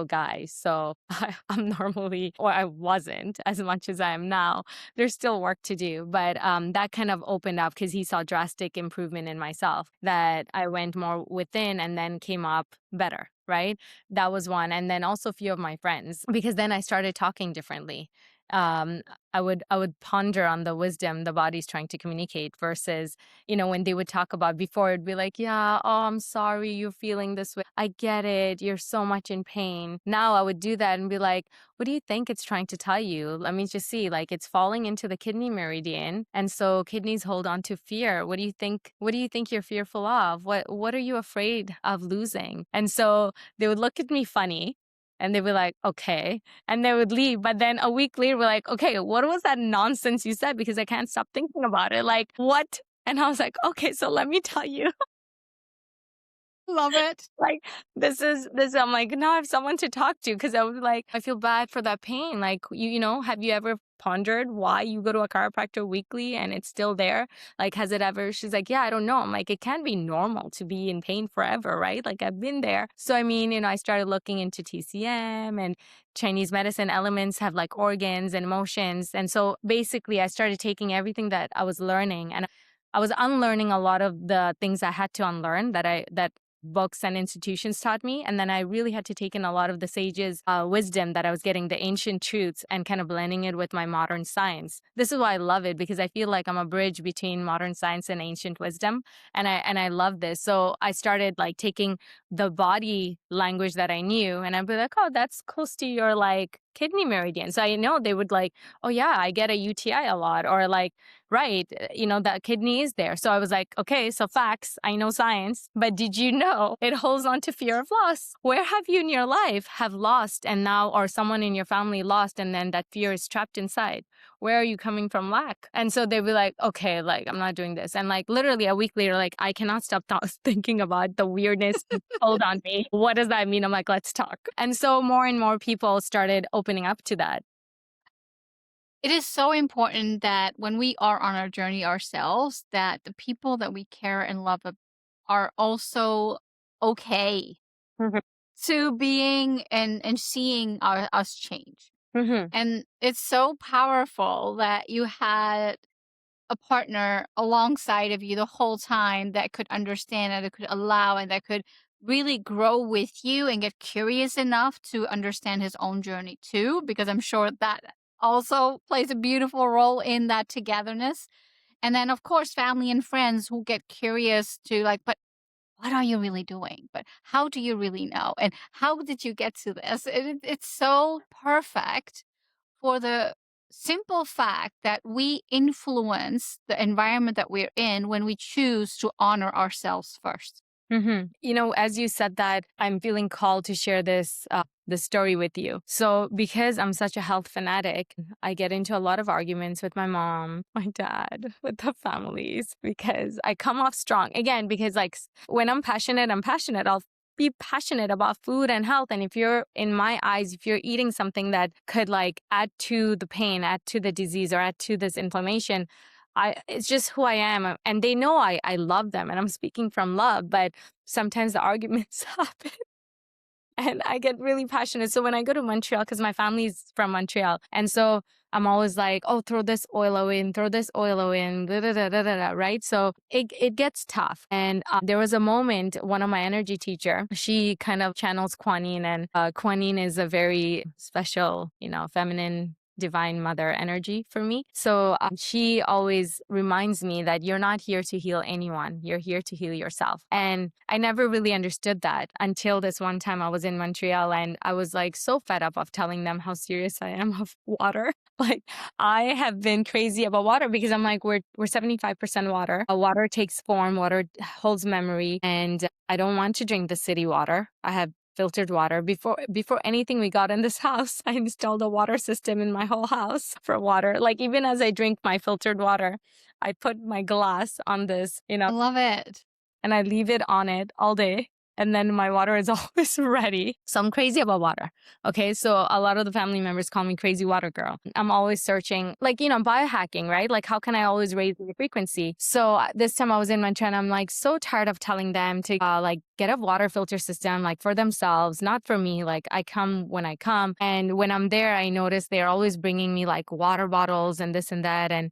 guy. So I'm normally, or I wasn't as much as I am now. There's still work to do, but that kind of opened up because he saw drastic improvement in myself, that I went more within and then came up better, right? That was one. And then also a few of my friends, because then I started talking differently. um, I would ponder on the wisdom the body's trying to communicate versus, when they would talk about before, it'd be like, yeah, oh, I'm sorry you're feeling this way. I get it. You're so much in pain. Now I would do that and be like, what do you think it's trying to tell you? Let me just see. Like it's falling into the kidney meridian. And so kidneys hold on to fear. What do you think? What do you think you're fearful of? What are you afraid of losing? And so they would look at me funny and they'd be like, okay. And they would leave. But then a week later, we're like, okay, what was that nonsense you said? Because I can't stop thinking about it. Like, what? And I was like, okay, so let me tell you. Love it. Like this I'm like, now I have someone to talk to because I was like, I feel bad for that pain. Like have you ever pondered why you go to a chiropractor weekly and it's still there? Like, has it ever? She's like, yeah, I don't know. I'm like, it can't be normal to be in pain forever, right? Like I've been there. So I mean, I started looking into TCM and Chinese medicine elements have like organs and emotions. And so basically I started taking everything that I was learning and I was unlearning a lot of the things I had to unlearn that books and institutions taught me. And then I really had to take in a lot of the sages' wisdom that I was getting, the ancient truths, and kind of blending it with my modern science. This is why I love it because I feel like I'm a bridge between modern science and ancient wisdom. And I love this. So I started like taking the body language that I knew and I'd be like, oh, that's close to your like kidney meridian. So I know they would like, oh yeah, I get a UTI a lot or like, right, that kidney is there. So I was like, okay, so facts, I know science, but did you know it holds on to fear of loss? Where have you in your life have lost and now, or someone in your family lost and then that fear is trapped inside? Where are you coming from lack? And so they'd be like, okay, like I'm not doing this. And like literally a week later, like I cannot stop thinking about the weirdness hold on me. What does that mean? I'm like, let's talk. And so more and more people started opening up to that. It is so important that when we are on our journey ourselves, that the people that we care and love are also okay Mhm. to being and seeing us change. Mhm. And it's so powerful that you had a partner alongside of you the whole time that could understand and that could allow and that could really grow with you and get curious enough to understand his own journey too, because I'm sure that also plays a beautiful role in that togetherness. And then, of course, family and friends who get curious to like, but what are you really doing? But how do you really know? And how did you get to this? It's so perfect for the simple fact that we influence the environment that we're in when we choose to honor ourselves first. As you said that, I'm feeling called to share this story with you. So because I'm such a health fanatic, I get into a lot of arguments with my mom, my dad, with the families because I come off strong. Again, because like when I'm passionate, I'm passionate. I'll be passionate about food and health. And if you're, in my eyes, if you're eating something that could like add to the pain, add to the disease, or add to this inflammation, it's just who I am. And they know I love them and I'm speaking from love, but sometimes the arguments happen and I get really passionate. So when I go to Montreal, because my family's from Montreal, and so I'm always like, oh, throw this oil in, throw this oil in, da, da, da, da, da, da, right? So it gets tough. And there was a moment, one of my energy teacher, she kind of channels Kuan Yin, and Kuan Yin is a very special, feminine divine mother energy for me. So she always reminds me that you're not here to heal anyone. You're here to heal yourself. And I never really understood that until this one time I was in Montreal and I was like so fed up of telling them how serious I am of water. Like I have been crazy about water because I'm like, we're 75% water. Water takes form, water holds memory, and I don't want to drink the city water. I have filtered water. Before anything we got in this house, I installed a water system in my whole house for water. Like even as I drink my filtered water, I put my glass on this, I love it. and I leave it on it all day. And then my water is always ready. So I'm crazy about water. Okay. So a lot of the family members call me crazy water girl. I'm always searching, like, biohacking, right? Like, how can I always raise the frequency? So this time I was in Montreal, I'm like so tired of telling them to like get a water filter system, like for themselves, not for me. Like I come when I come. And when I'm there, I notice they're always bringing me like water bottles and this and that. And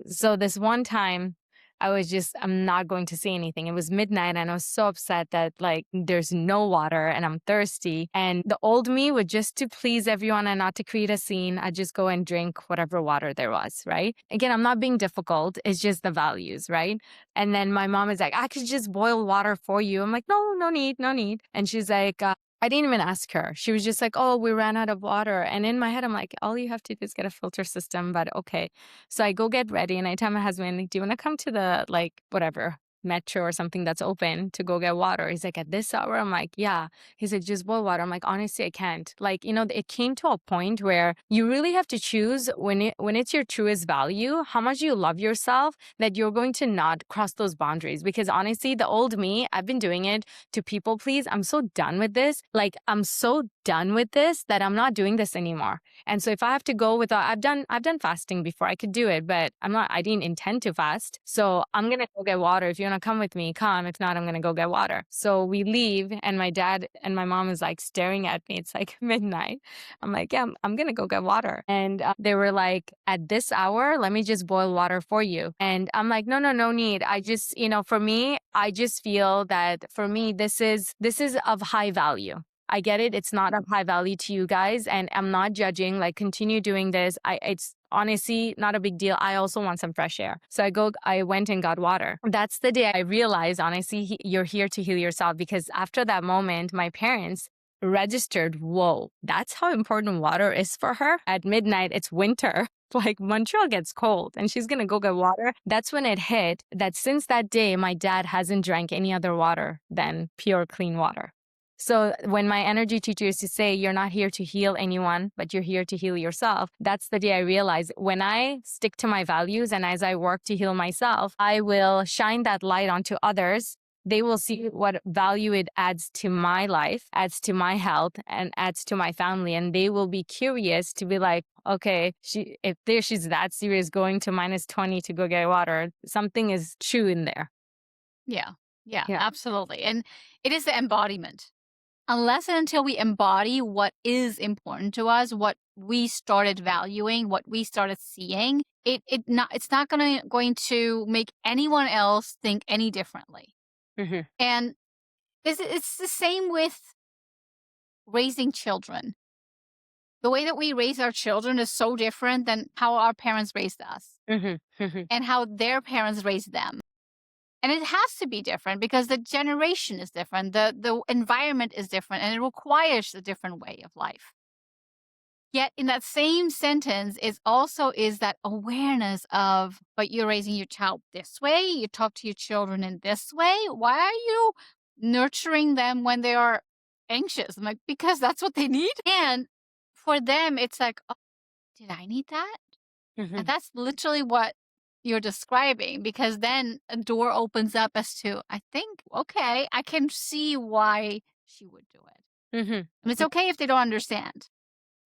so this one time, I'm not going to say anything. It was midnight and I was so upset that like there's no water and I'm thirsty. And the old me would, just to please everyone and not to create a scene, I'd just go and drink whatever water there was, right? Again, I'm not being difficult. It's just the values, right? And then my mom is like, I could just boil water for you. I'm like, no, no need, no need. And she's like, I didn't even ask her. She was just like, oh, we ran out of water. And in my head, I'm like, all you have to do is get a filter system, but okay. So I go get ready and I tell my husband, like, do you want to come to the, like, whatever, metro or something that's open to go get water? He's like, at this hour? I'm like, yeah. He's like, just boil water. I'm like, honestly, I can't. Like, it came to a point where you really have to choose when it's your truest value, how much you love yourself, that you're going to not cross those boundaries. Because honestly, the old me, I've been doing it to people please. I'm so done with this. Like, I'm so done with this that I'm not doing this anymore. And so if I have to go with, I've done fasting before. I could do it, but I didn't intend to fast. So I'm going to go get water. If you want to come with me, come. If not, I'm going to go get water. So we leave and my dad and my mom is like staring at me. It's like midnight. I'm like, yeah, I'm going to go get water. And they were like, at this hour, let me just boil water for you. And I'm like, no, no need. I just, for me, I just feel that for me, this is of high value. I get it. It's not of high value to you guys. And I'm not judging, like, continue doing this. It's honestly not a big deal. I also want some fresh air. So I went and got water. That's the day I realized, honestly, you're here to heal yourself. Because after that moment, my parents registered, whoa, that's how important water is for her. At midnight, it's winter. Like, Montreal gets cold and she's going to go get water. That's when it hit that since that day, my dad hasn't drank any other water than pure, clean water. So when my energy teacher used to say, you're not here to heal anyone, but you're here to heal yourself, that's the day I realized when I stick to my values and as I work to heal myself, I will shine that light onto others. They will see what value it adds to my life, adds to my health, and adds to my family. And they will be curious to be like, okay, she's that serious going to -20 to go get water, something is true in there. Yeah. Yeah, Yeah. absolutely. And it is the embodiment. Unless and until we embody what is important to us, what we started valuing, what we started seeing, it's not going to make anyone else think any differently. Mm-hmm. And it's the same with raising children. The way that we raise our children is so different than how our parents raised us Mm-hmm. Mm-hmm. and how their parents raised them. And it has to be different because the generation is different, the environment is different, and it requires a different way of life. Yet in that same sentence is that awareness of, but you're raising your child this way, you talk to your children in this way. Why are you nurturing them when they are anxious? I'm like, because that's what they need. And for them, it's like, oh, did I need that? Mm-hmm. And that's literally what you're describing, because then a door opens up as to, I think, okay, I can see why she would do it. Mm-hmm. And it's okay if they don't understand.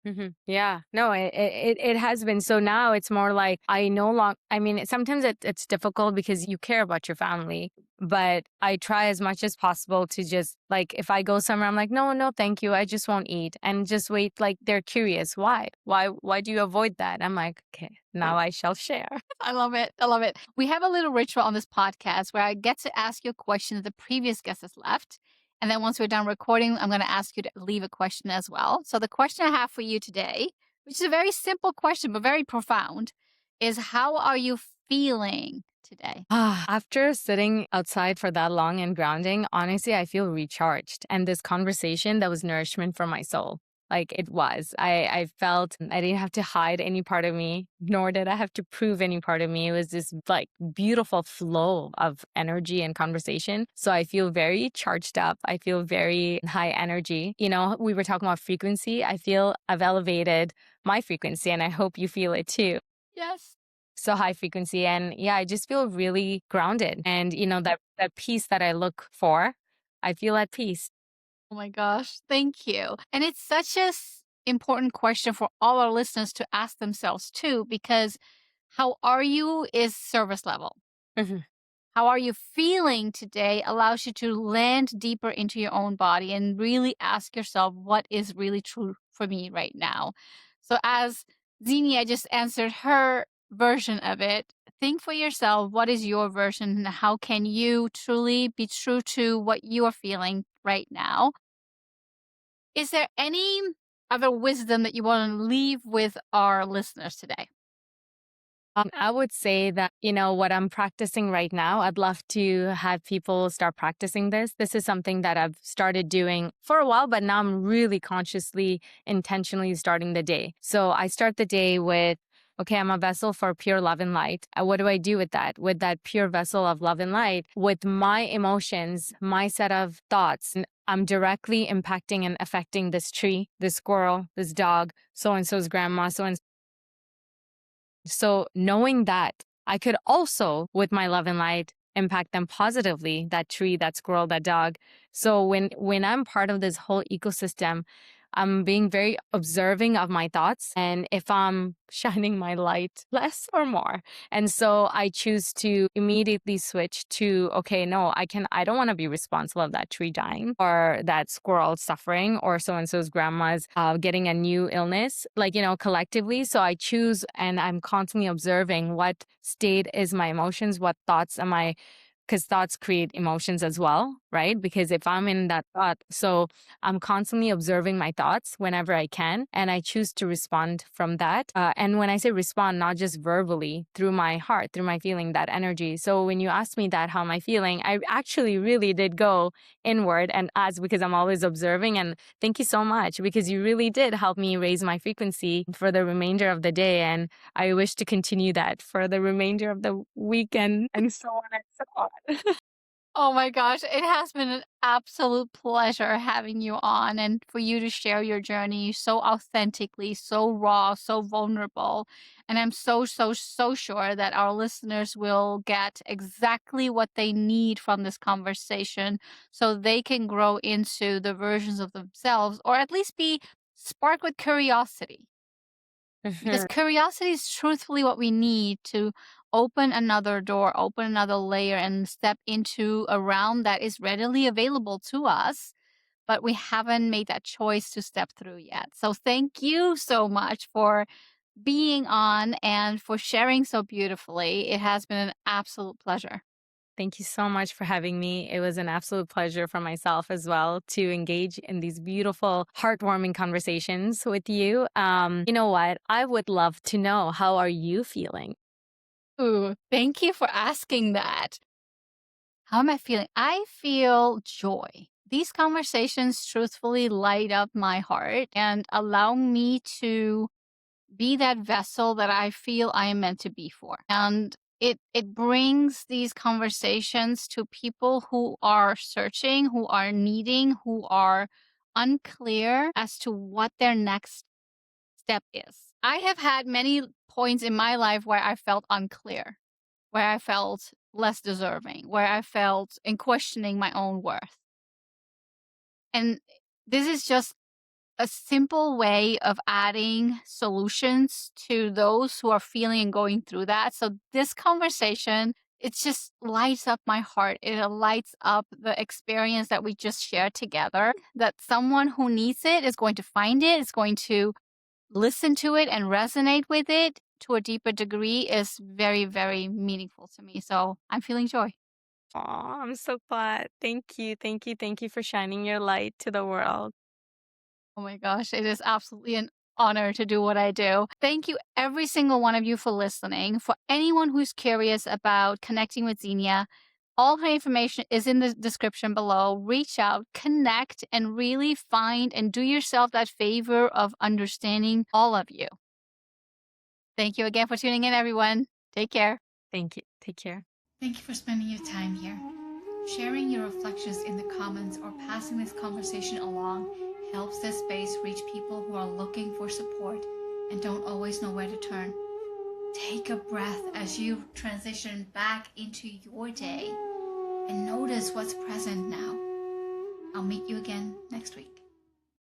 Mm-hmm. Yeah, no, it has been. So now it's more like I no longer, I mean, sometimes it's difficult because you care about your family, but I try as much as possible to just like, if I go somewhere, I'm like, no, thank you. I just won't eat and just wait. Like they're curious. Why do you avoid that? I'm like, okay, now I shall share. I love it. I love it. We have a little ritual on this podcast where I get to ask you a question that the previous guest has left. And then once we're done recording, I'm going to ask you to leave a question as well. So the question I have for you today, which is a very simple question, but very profound, is how are you feeling today? After sitting outside for that long and grounding, honestly, I feel recharged. And this conversation, that was nourishment for my soul. Like it was. I felt I didn't have to hide any part of me, nor did I have to prove any part of me. It was this like beautiful flow of energy and conversation. So I feel very charged up. I feel very high energy. We were talking about frequency. I feel I've elevated my frequency and I hope you feel it too. Yes. So high frequency. And yeah, I just feel really grounded. And that peace that I look for, I feel at peace. Oh my gosh, thank you. And it's such a important question for all our listeners to ask themselves too, because how are you is service level. Mm-hmm. How are you feeling today allows you to land deeper into your own body and really ask yourself what is really true for me right now. So as Zineea just answered her version of it. Think for yourself, what is your version and how can you truly be true to what you are feeling right now? Is there any other wisdom that you want to leave with our listeners today? I would say that, what I'm practicing right now, I'd love to have people start practicing this. This is something that I've started doing for a while, but now I'm really consciously, intentionally starting the day. So I start the day with, okay, I'm a vessel for pure love and light. What do I do with that? With that pure vessel of love and light, with my emotions, my set of thoughts, I'm directly impacting and affecting this tree, this squirrel, this dog, so and so's grandma, so and so knowing that I could also, with my love and light, impact them positively, that tree, that squirrel, that dog. So when I'm part of this whole ecosystem, I'm being very observing of my thoughts and if I'm shining my light less or more. And so I choose to immediately switch to, okay, no, I don't want to be responsible of that tree dying or that squirrel suffering or so and so's grandma's getting a new illness, like, collectively. So I choose and I'm constantly observing what state is my emotions, what thoughts am I, because thoughts create emotions as well, right? Because if I'm in that thought, so I'm constantly observing my thoughts whenever I can, and I choose to respond from that. And when I say respond, not just verbally, through my heart, through my feeling, that energy. So when you asked me that, how am I feeling? I actually really did go inward and ask because I'm always observing. And thank you so much because you really did help me raise my frequency for the remainder of the day. And I wish to continue that for the remainder of the weekend and so on and so on. Oh my gosh, it has been an absolute pleasure having you on and for you to share your journey so authentically, so raw, so vulnerable. And I'm so, so, so sure that our listeners will get exactly what they need from this conversation so they can grow into the versions of themselves or at least be sparked with curiosity. Because Mhm. curiosity is truthfully what we need to open another door, open another layer, and step into a realm that is readily available to us, but we haven't made that choice to step through yet. So, thank you so much for being on and for sharing so beautifully. It has been an absolute pleasure. Thank you so much for having me. It was an absolute pleasure for myself as well to engage in these beautiful, heartwarming conversations with you. You know what? I would love to know, how are you feeling? Ooh, thank you for asking that. How am I feeling? I feel joy. These conversations truthfully light up my heart and allow me to be that vessel that I feel I am meant to be for. And it brings these conversations to people who are searching, who are needing, who are unclear as to what their next step is. I have had many points in my life where I felt unclear, where I felt less deserving, where I felt in questioning my own worth. And this is just a simple way of adding solutions to those who are feeling and going through that. So this conversation, it just lights up my heart. It lights up the experience that we just shared together. That someone who needs it is going to find it, is going to listen to it and resonate with it to a deeper degree is very, very meaningful to me. So I'm feeling joy. Aw, I'm so glad. Thank you. Thank you. Thank you for shining your light to the world. Oh my gosh, it is absolutely an honor to do what I do. Thank you, every single one of you, for listening. For anyone who's curious about connecting with Zineea, all her information is in the description below. Reach out, connect, and really find and do yourself that favor of understanding all of you. Thank you again for tuning in, everyone. Take care. Thank you. Take care. Thank you for spending your time here. Sharing your reflections in the comments or passing this conversation along helps this space reach people who are looking for support and don't always know where to turn. Take a breath as you transition back into your day and notice what's present now. I'll meet you again next week.